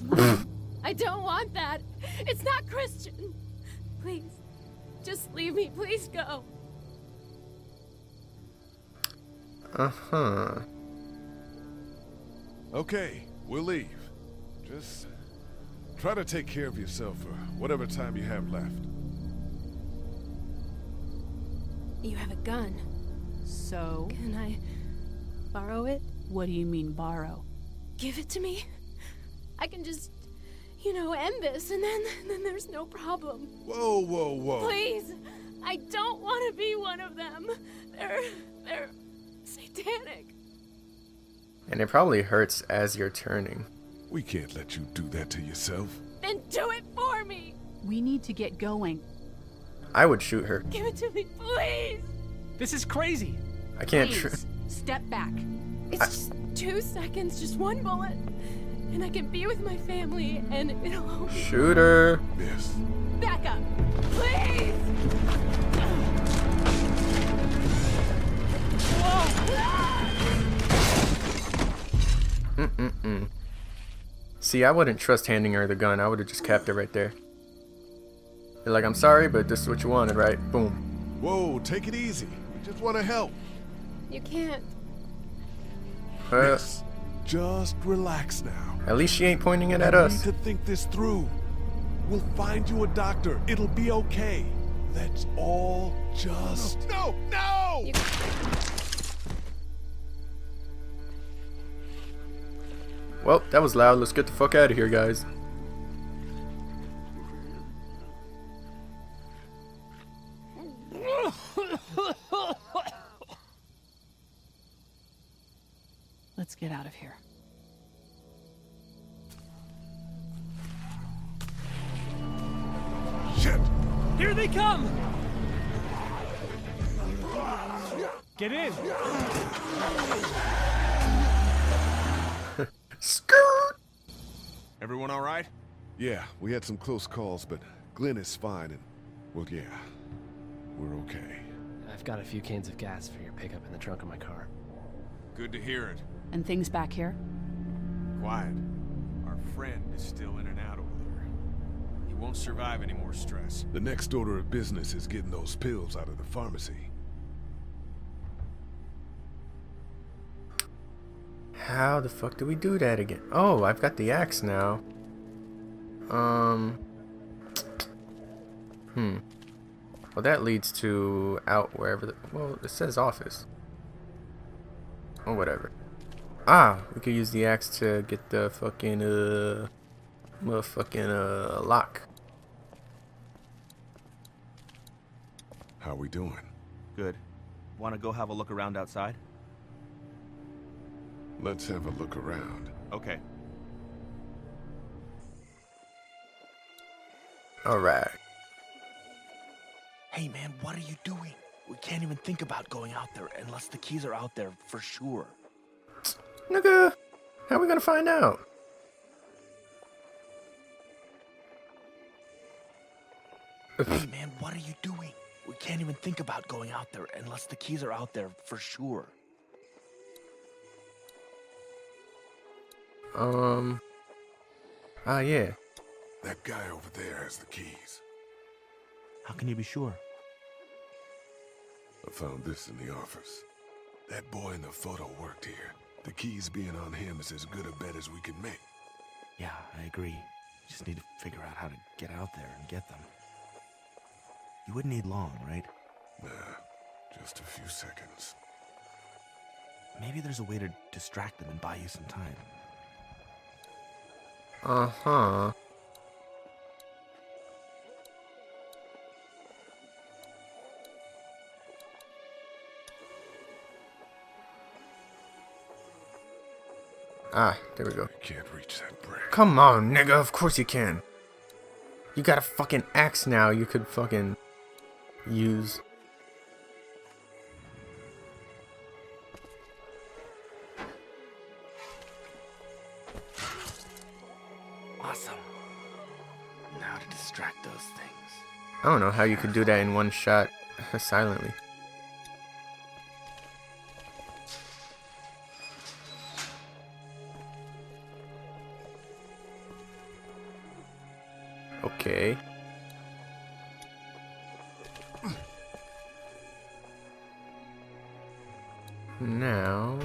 I don't want that. It's not Christian. Please, just leave me. Please go. Uh-huh. Okay, we'll leave. Just try to take care of yourself for whatever time you have left. You have a gun. So? Can I borrow it? What do you mean, borrow? Give it to me. I can just, end this, and then there's no problem. Whoa. Please, I don't want to be one of them. They're satanic. And it probably hurts as you're turning. We can't let you do that to yourself. Then do it for me. We need to get going. I would shoot her. Give it to me, please. This is crazy. I can't. Please, step back. It's just 2 seconds, just one bullet, and I can be with my family, and it'll all be Shoot her. Miss. Back up, please. See, I wouldn't trust handing her the gun. I would have just kept it right there. You're like, I'm sorry, but this is what you wanted, right? Boom. Whoa, take it easy. We just want to help. You can't. Miss, just relax now. At least she ain't pointing it at You us. need to think this through. We'll find you a doctor. It'll be okay. Let's all just... No! Well, that was loud. Let's get the fuck out of here, guys. Let's get out of here. Shit! Here they come! Get in! Skirt! Everyone all right? Yeah, we had some close calls, but Glenn is fine and, well, yeah, we're okay. I've got a few cans of gas for your pickup in the trunk of my car. Good to hear it. And things back here? Quiet. Our friend is still in and out over there. He won't survive any more stress. The next order of business is getting those pills out of the pharmacy. How the fuck do we do that again? Oh, I've got the axe now. Well, that leads to out wherever the... Well, it says office. Or whatever. Ah, we could use the axe to get the fucking, motherfucking, lock. How we doing? Good. Want to go have a look around outside? Let's have a look around. Okay. Alright. Hey man, what are you doing? We can't even think about going out there unless the keys are out there for sure. Nigga, how we gonna find out? Hey man, what are you doing? We can't even think about going out there unless the keys are out there for sure. Yeah. That guy over there has the keys. How can you be sure? I found this in the office. That boy in the photo worked here. The keys being on him is as good a bet as we can make. Yeah, I agree. Just need to figure out how to get out there and get them. You wouldn't need long, right? Nah, just a few seconds. Maybe there's a way to distract them and buy you some time. Uh-huh. Ah, there we go. I can't reach that brick. Come on, nigga. Of course you can. You got a fucking axe now you could fucking use. Awesome. Now to distract those things. I don't know how you could do that in one shot silently. Okay. Now...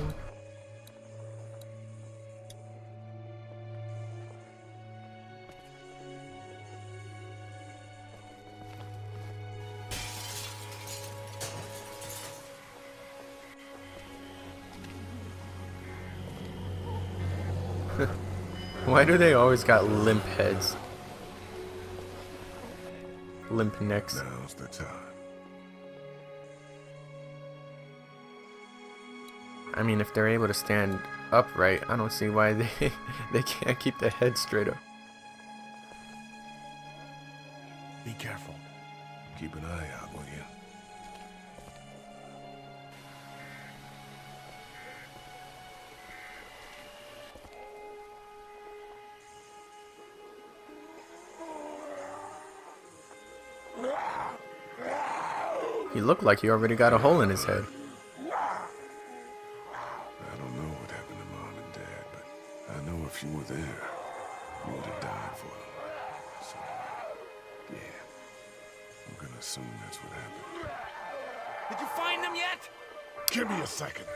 Why do they always got limp heads? Limp necks. Now's the time. I mean, if they're able to stand upright, I don't see why they can't keep their head straight up. Be careful. Keep an eye out, will you? He looked like he already got a hole in his head. I don't know what happened to Mom and Dad, but I know if you were there, you would have died for them. So, yeah, I'm gonna assume that's what happened. Did you find them yet? Give me a second.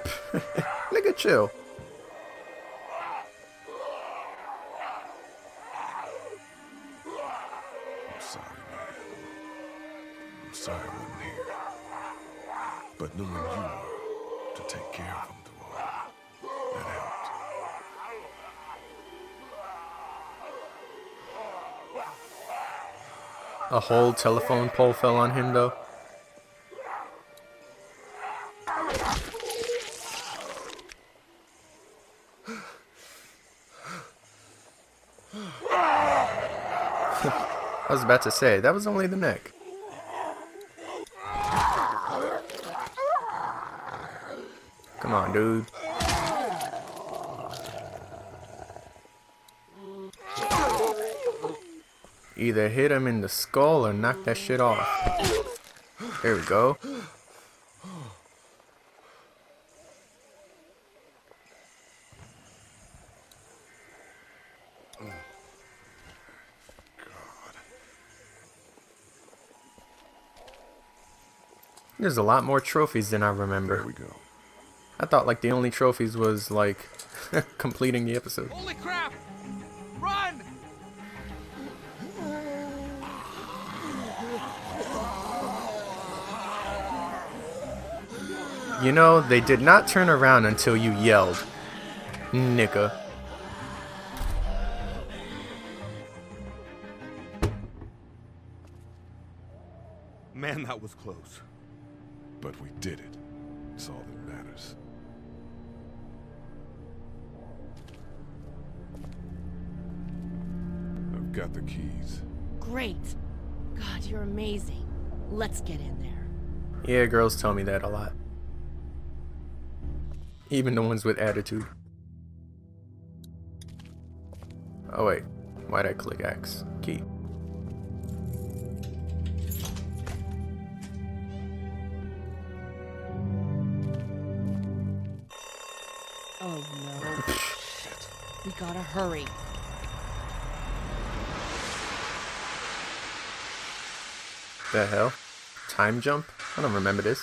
Nigga, chill. I'm sorry, man. I'm sorry I wasn't here. But knowing you were to take care of them through all that helped. A whole telephone pole fell on him, though. I was about to say, that was only the neck. Come on, dude. Either hit him in the skull or knock that shit off. There we go. There's a lot more trophies than I remember. There we go. I thought like the only trophies was like completing the episode. Holy crap! Run! You know, they did not turn around until you yelled. Nigga. Man, that was close. But we did it. It's all that matters. I've got the keys. Great. God, you're amazing. Let's get in there. Yeah, girls tell me that a lot. Even the ones with attitude. Oh wait, why'd I click X? Key. Oh no. We gotta hurry. The hell? Time jump? I don't remember this.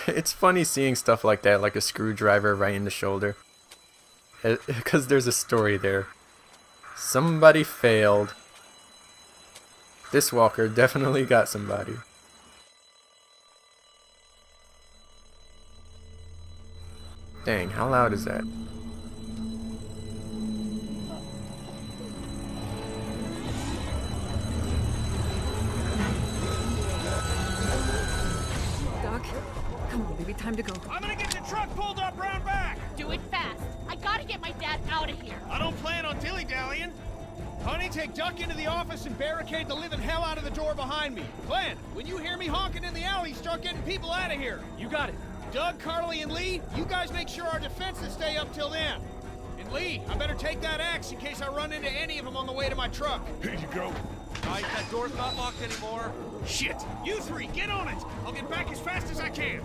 it's funny seeing stuff like that, like a screwdriver right in the shoulder. Because there's a story there. Somebody failed. This walker definitely got somebody. Dang, how loud is that? Doc, come on, baby, time to go. I'm gonna get the truck pulled up round back! Do it fast. I gotta get my dad out of here. I don't plan on dilly-dallying. Honey, take Duck into the office and barricade the living hell out of the door behind me. Glenn, when you hear me honking in the alley, start getting people out of here. You got it. Doug, Carly, and Lee, you guys make sure our defenses stay up till then. And Lee, I better take that axe in case I run into any of them on the way to my truck. Here you go. Right, that door's not locked anymore. Shit! You three, get on it! I'll get back as fast as I can.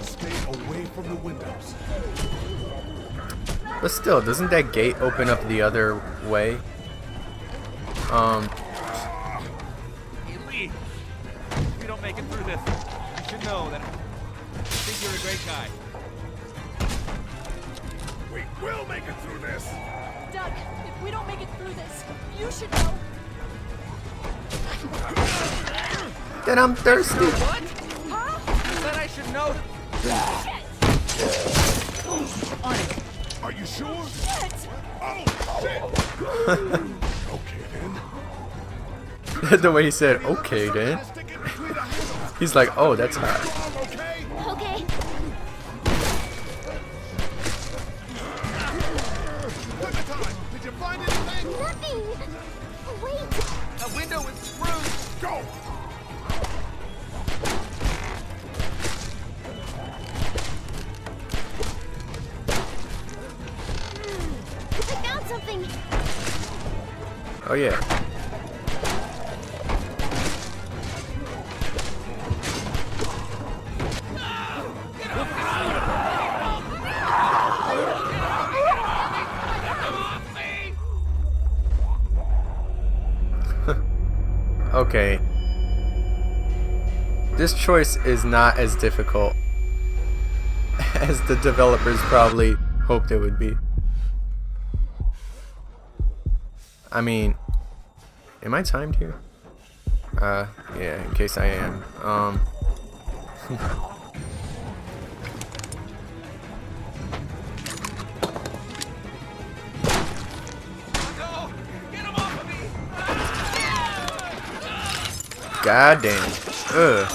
Stay away from the windows. But still, doesn't that gate open up the other way? Hey, Lee, if we don't make it through this, you should know that I think you're a great guy. We will make it through this. Doug, if we don't make it through this, you should know. Then I'm thirsty. What? Huh? You said I should know. On it. Are you sure? Shit! Oh, shit! Okay, then. The way he said, okay then. He's like, oh, that's hot. Okay? Okay. What's the time? Did you find anything? Nothing. Wait. The window is screwed. Go! I found something. Oh yeah. Okay. This choice is not as difficult as the developers probably hoped it would be. I mean, am I timed here? Yeah, in case I am. God damn. Ugh.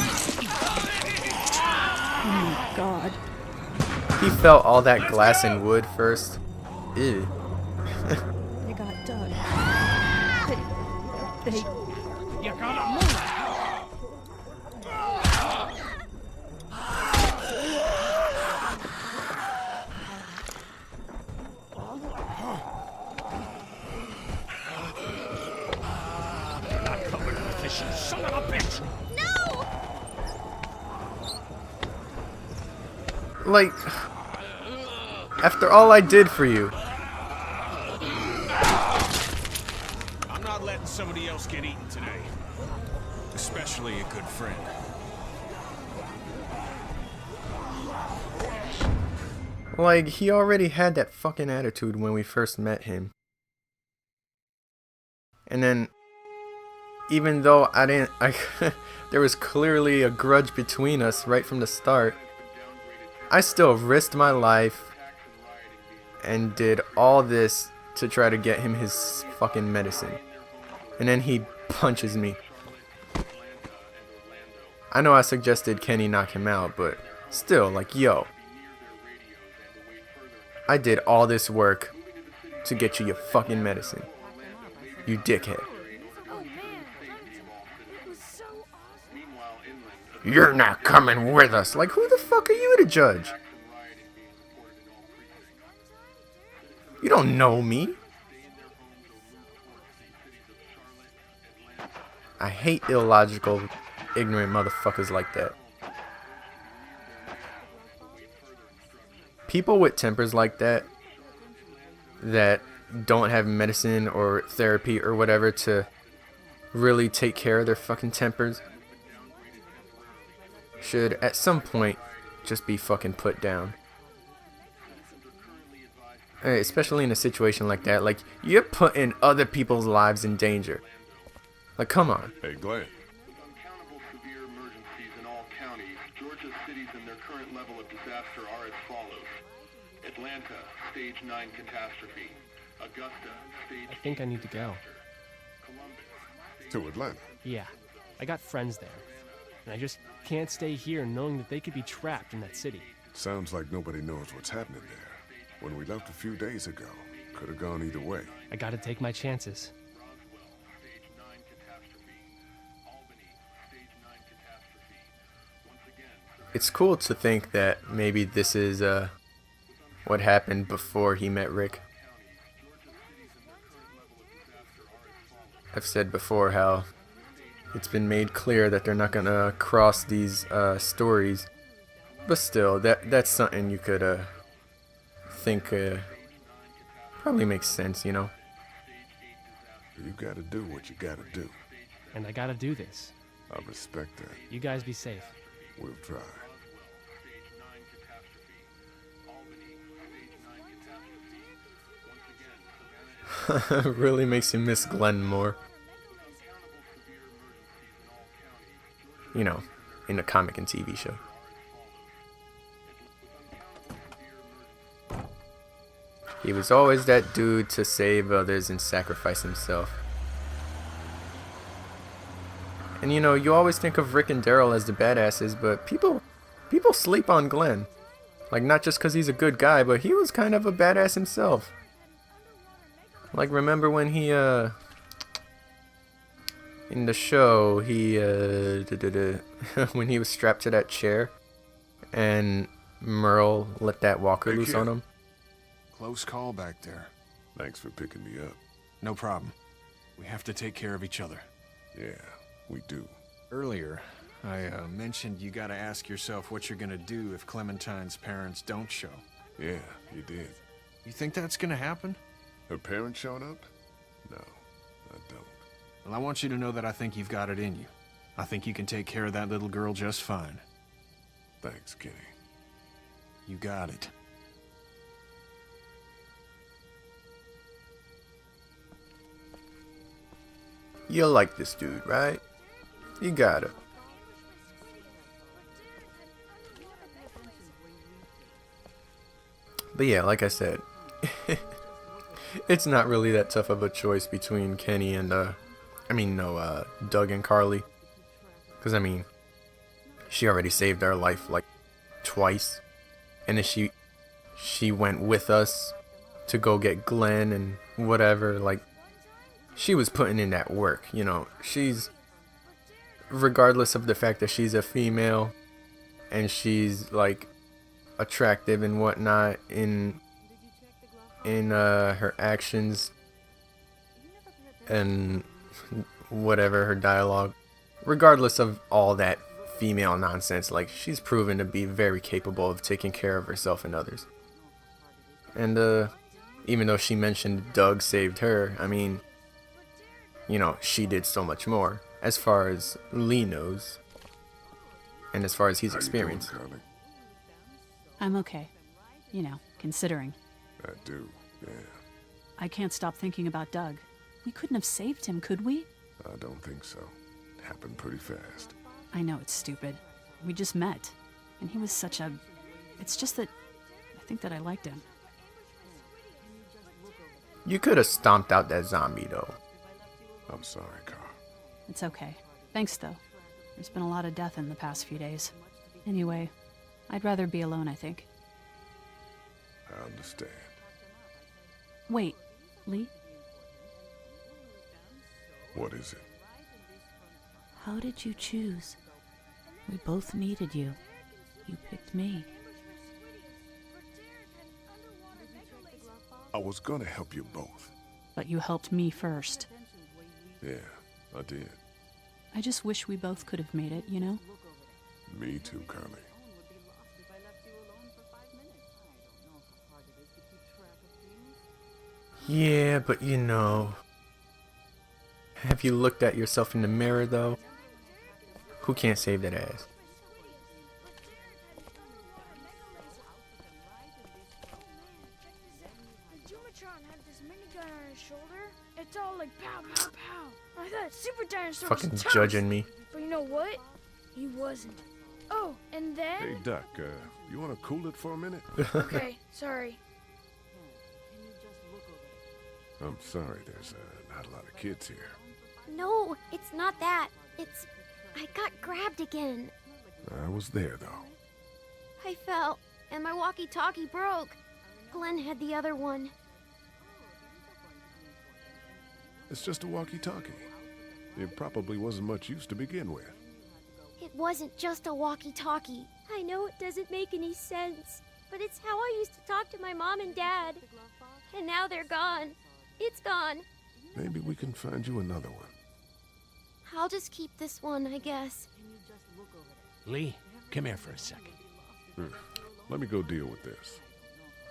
Oh my god. He felt all that glass and wood first. Ew. They got Doug. They You gotta move. Not covered with this, you son of a bitch! No! Like, after all I did for you. I'm not letting somebody else get eaten today. Especially a good friend. Like, he already had that fucking attitude when we first met him. And then, even though there was clearly a grudge between us right from the start, I still risked my life and did all this to try to get him his fucking medicine. And then he punches me. I know I suggested Kenny knock him out, but still, like, yo. I did all this work to get you your fucking medicine. You dickhead. You're not coming with us. Like, who the fuck are you to judge? You don't know me. I hate illogical, ignorant motherfuckers like that. People with tempers like that don't have medicine or therapy or whatever to really take care of their fucking tempers should at some point just be fucking put down. Especially in a situation like that. Like, you're putting other people's lives in danger. Like, come on. Hey, Glenn. Uncountable severe emergencies in all counties, Georgia's cities and their current level of disaster are as follows. Atlanta, stage 9 catastrophe. Augusta, stage I think I need to go. To Atlanta? Yeah, I got friends there. And I just can't stay here knowing that they could be trapped in that city. Sounds like nobody knows what's happening there. When we left a few days ago, could have gone either way. I gotta take my chances. It's cool to think that maybe this is what happened before he met Rick. I've said before how it's been made clear that they're not gonna cross these stories, but still, that's something you could think probably makes sense, you know. You gotta do what you gotta do. And I gotta do this. I respect that. You guys be safe. We'll try. Really makes you miss Glenn more. You know, in the comic and TV show. He was always that dude to save others and sacrifice himself. And you know, you always think of Rick and Daryl as the badasses, but people sleep on Glenn. Like, not just because he's a good guy, but he was kind of a badass himself. Like, remember when he, in the show, he, when he was strapped to that chair, and Merle let that walker loose on him? Close call back there. Thanks for picking me up. No problem. We have to take care of each other. Yeah, we do. Earlier, I mentioned you gotta ask yourself what you're gonna do if Clementine's parents don't show. Yeah, you did. You think that's gonna happen? Her parents showing up? No, I don't. Well, I want you to know that I think you've got it in you. I think you can take care of that little girl just fine. Thanks, Kenny. You got it. You like this dude, right? You got it. But yeah, like I said, it's not really that tough of a choice between Kenny and, Doug and Carly. Because, I mean, she already saved our life, like, twice. And then she went with us to go get Glenn and whatever, like, she was putting in that work, you know. She's, regardless of the fact that she's a female and she's like attractive and whatnot in her actions and whatever her dialogue, regardless of all that female nonsense, like, she's proven to be very capable of taking care of herself and others. And even though she mentioned Doug saved her, I mean, you know, she did so much more, as far as Lee knows, and as far as his experience. How you doing, I'm okay. You know, considering. Carly? I do, yeah. I can't stop thinking about Doug. We couldn't have saved him, could we? I don't think so. It happened pretty fast. I know it's stupid. We just met. And he was such a... It's just that... I think that I liked him. You could have stomped out that zombie, though. I'm sorry, Carl. It's okay. Thanks, though. There's been a lot of death in the past few days. Anyway, I'd rather be alone, I think. I understand. Wait, Lee? What is it? How did you choose? We both needed you. You picked me. I was gonna help you both. But you helped me first. Yeah, I did. I just wish we both could have made it, you know? Me too, Carly. Yeah, but you know... Have you looked at yourself in the mirror, though? Who can't save that ass? that super dinosaur Fucking was toast. judging me. But you know what? He wasn't. Oh, and then... Hey, Duck, you want to cool it for a minute? Okay, sorry. I'm sorry, there's not a lot of kids here. No, it's not that. It's... I got grabbed again. I was there, though. I fell, and my walkie-talkie broke. Glenn had the other one. It's just a walkie-talkie. It probably wasn't much use to begin with. It wasn't just a walkie-talkie. I know it doesn't make any sense, but it's how I used to talk to my mom and dad. And now they're gone. It's gone. Maybe we can find you another one. I'll just keep this one, I guess. Lee, come here for a second. Let me go deal with this.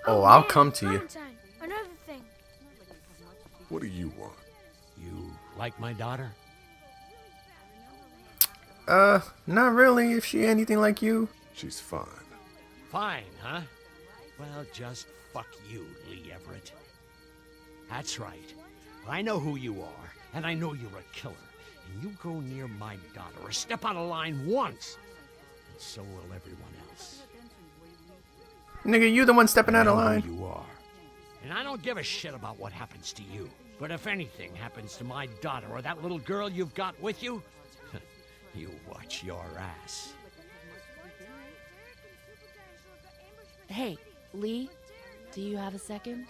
Oh, I'll come to you. Valentine, another thing. What do you want? You like my daughter? Not really, if she anything like you. She's fine. Fine, huh? Well, just fuck you, Lee Everett. That's right. I know who you are, and I know you're a killer. And you go near my daughter or step out of line once, and so will everyone else. Nigga, you the one stepping out of I know line. who you are. And I don't give a shit about what happens to you. But if anything happens to my daughter or that little girl you've got with you, you watch your ass. Hey, Lee, do you have a second?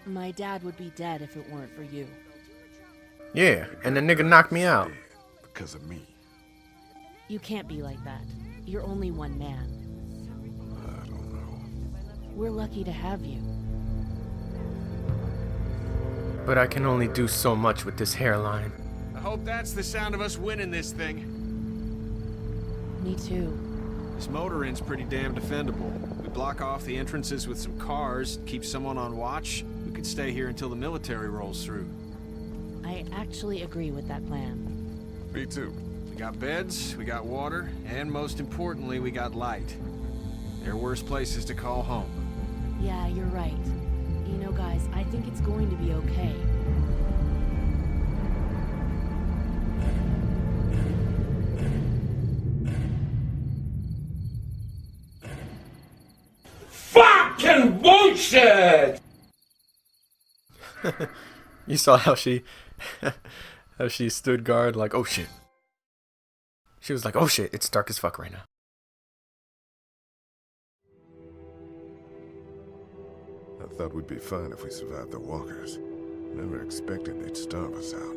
My dad would be dead if it weren't for you. Yeah, and the nigga knocked me out. Because of me. You can't be like that. You're only one man. I don't know. We're lucky to have you. But I can only do so much with this hairline. I hope that's the sound of us winning this thing. Me too. This motor inn's pretty damn defendable. We block off the entrances with some cars, keep someone on watch. We could stay here until the military rolls through. I actually agree with that plan. Me too. We got beds, we got water, and most importantly, we got light. There are worse places to call home. Yeah, you're right. You know, guys, I think it's going to be okay. Fucking bullshit! You saw how she stood guard like, oh shit. She was like, oh shit, it's dark as fuck right now. I thought we'd be fine if we survived the walkers. Never expected they'd starve us out.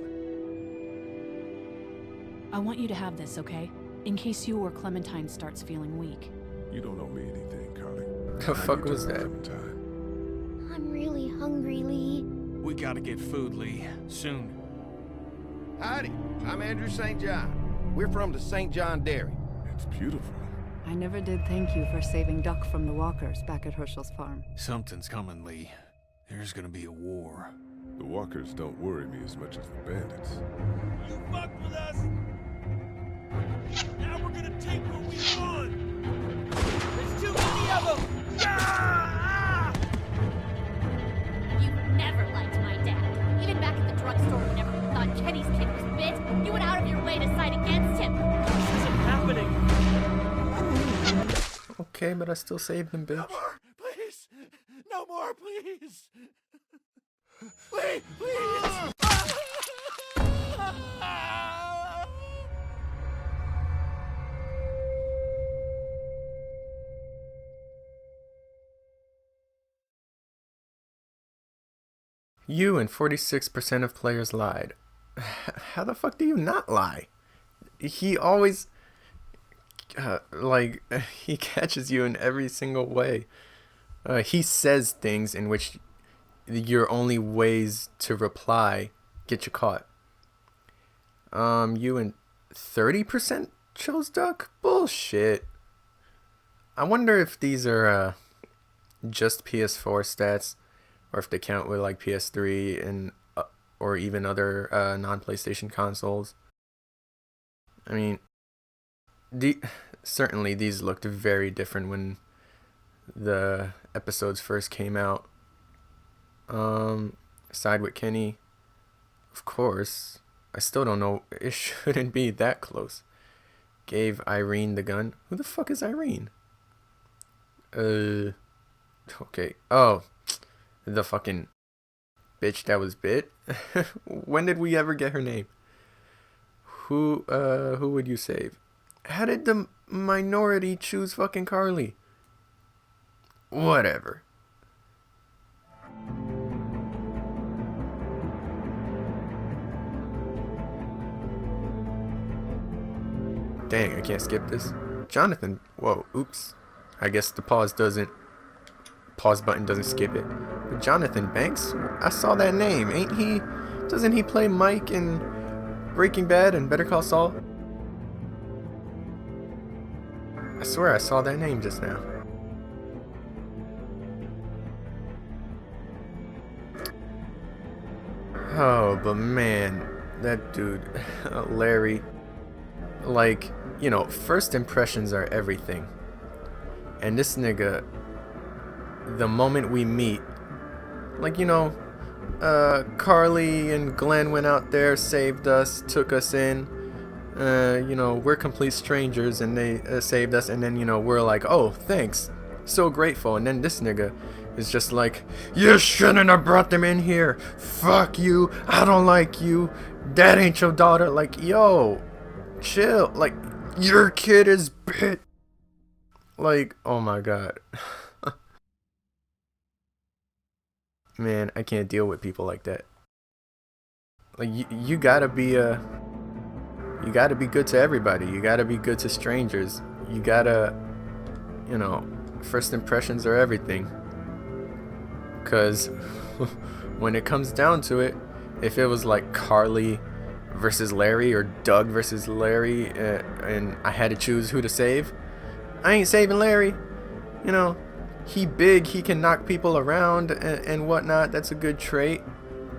I want you to have this, okay? In case you or Clementine starts feeling weak. You don't owe me anything, Carly. The fuck was that? I'm really hungry, Lee. We gotta get food, Lee. Soon. Howdy, I'm Andrew St. John. We're from the St. John Dairy. It's beautiful. I never did thank you for saving Duck from the walkers back at Herschel's farm. Something's coming, Lee. There's gonna be a war. The walkers don't worry me as much as the bandits. You fucked with us! Now we're gonna take what we want! There's too many of them! Ah! You never liked my dad. Even back at the drugstore whenever you thought Kenny's kid was bit, you went out of your way to side against him. This isn't happening! Okay, but I still saved him, bitch. No more, please! No more, please! Please, please! You and 46% of players lied. How the fuck do you not lie? He always, he catches you in every single way. He says things in which your only ways to reply get you caught. You and 30% chose Duck? Bullshit. I wonder if these are just PS4 stats, or if they count with like PS3 and or even other non-PlayStation consoles. I mean, certainly these looked very different when the episodes first came out. Side with Kenny. Of course. I still don't know. It shouldn't be that close. Gave Irene the gun. Who the fuck is Irene? Okay. Oh. The fucking bitch that was bit. When did we ever get her name? Who would you save? How did the minority choose fucking Carly? Whatever. Dang, I can't skip this. Jonathan. Whoa, oops. I guess the pause button doesn't skip it. But Jonathan Banks? I saw that name. Ain't he? Doesn't he play Mike in Breaking Bad and Better Call Saul? I swear I saw that name just now. Oh, but man, that dude, Larry, like, you know, first impressions are everything. And this nigga, the moment we meet, like, you know, Carly and Glenn went out there, saved us, took us in. You know, we're complete strangers and they saved us, and then, you know, we're like, oh, thanks, so grateful. And then this nigga is just like, you shouldn't have brought them in here, fuck you, I don't like you, that ain't your daughter. Like, yo, chill, like, your kid is bit. Like, oh my god. Man, I can't deal with people like that. Like, you gotta be you gotta be good to everybody. You gotta be good to strangers. You gotta, you know, first impressions are everything. Because when it comes down to it, if it was like Carly versus Larry or Doug versus Larry, and I had to choose who to save, I ain't saving Larry. You know, he big, he can knock people around and whatnot. That's a good trait.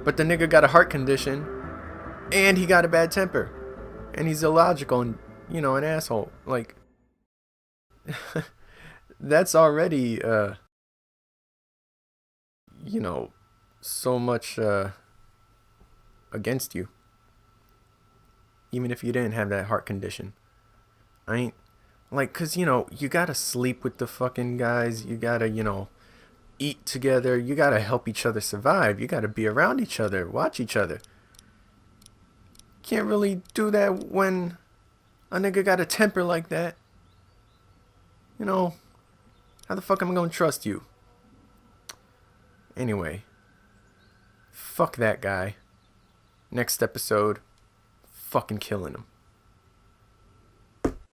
But the nigga got a heart condition, and he got a bad temper. And he's illogical and, you know, an asshole. Like, that's already, you know, so much against you. Even if you didn't have that heart condition. I ain't, like, cause, you know, you gotta sleep with the fucking guys. You gotta, you know, eat together. You gotta help each other survive. You gotta be around each other. Watch each other. Can't really do that when a nigga got a temper like that. You know, how the fuck am I gonna trust you? Anyway, fuck that guy. Next episode, fucking killing him.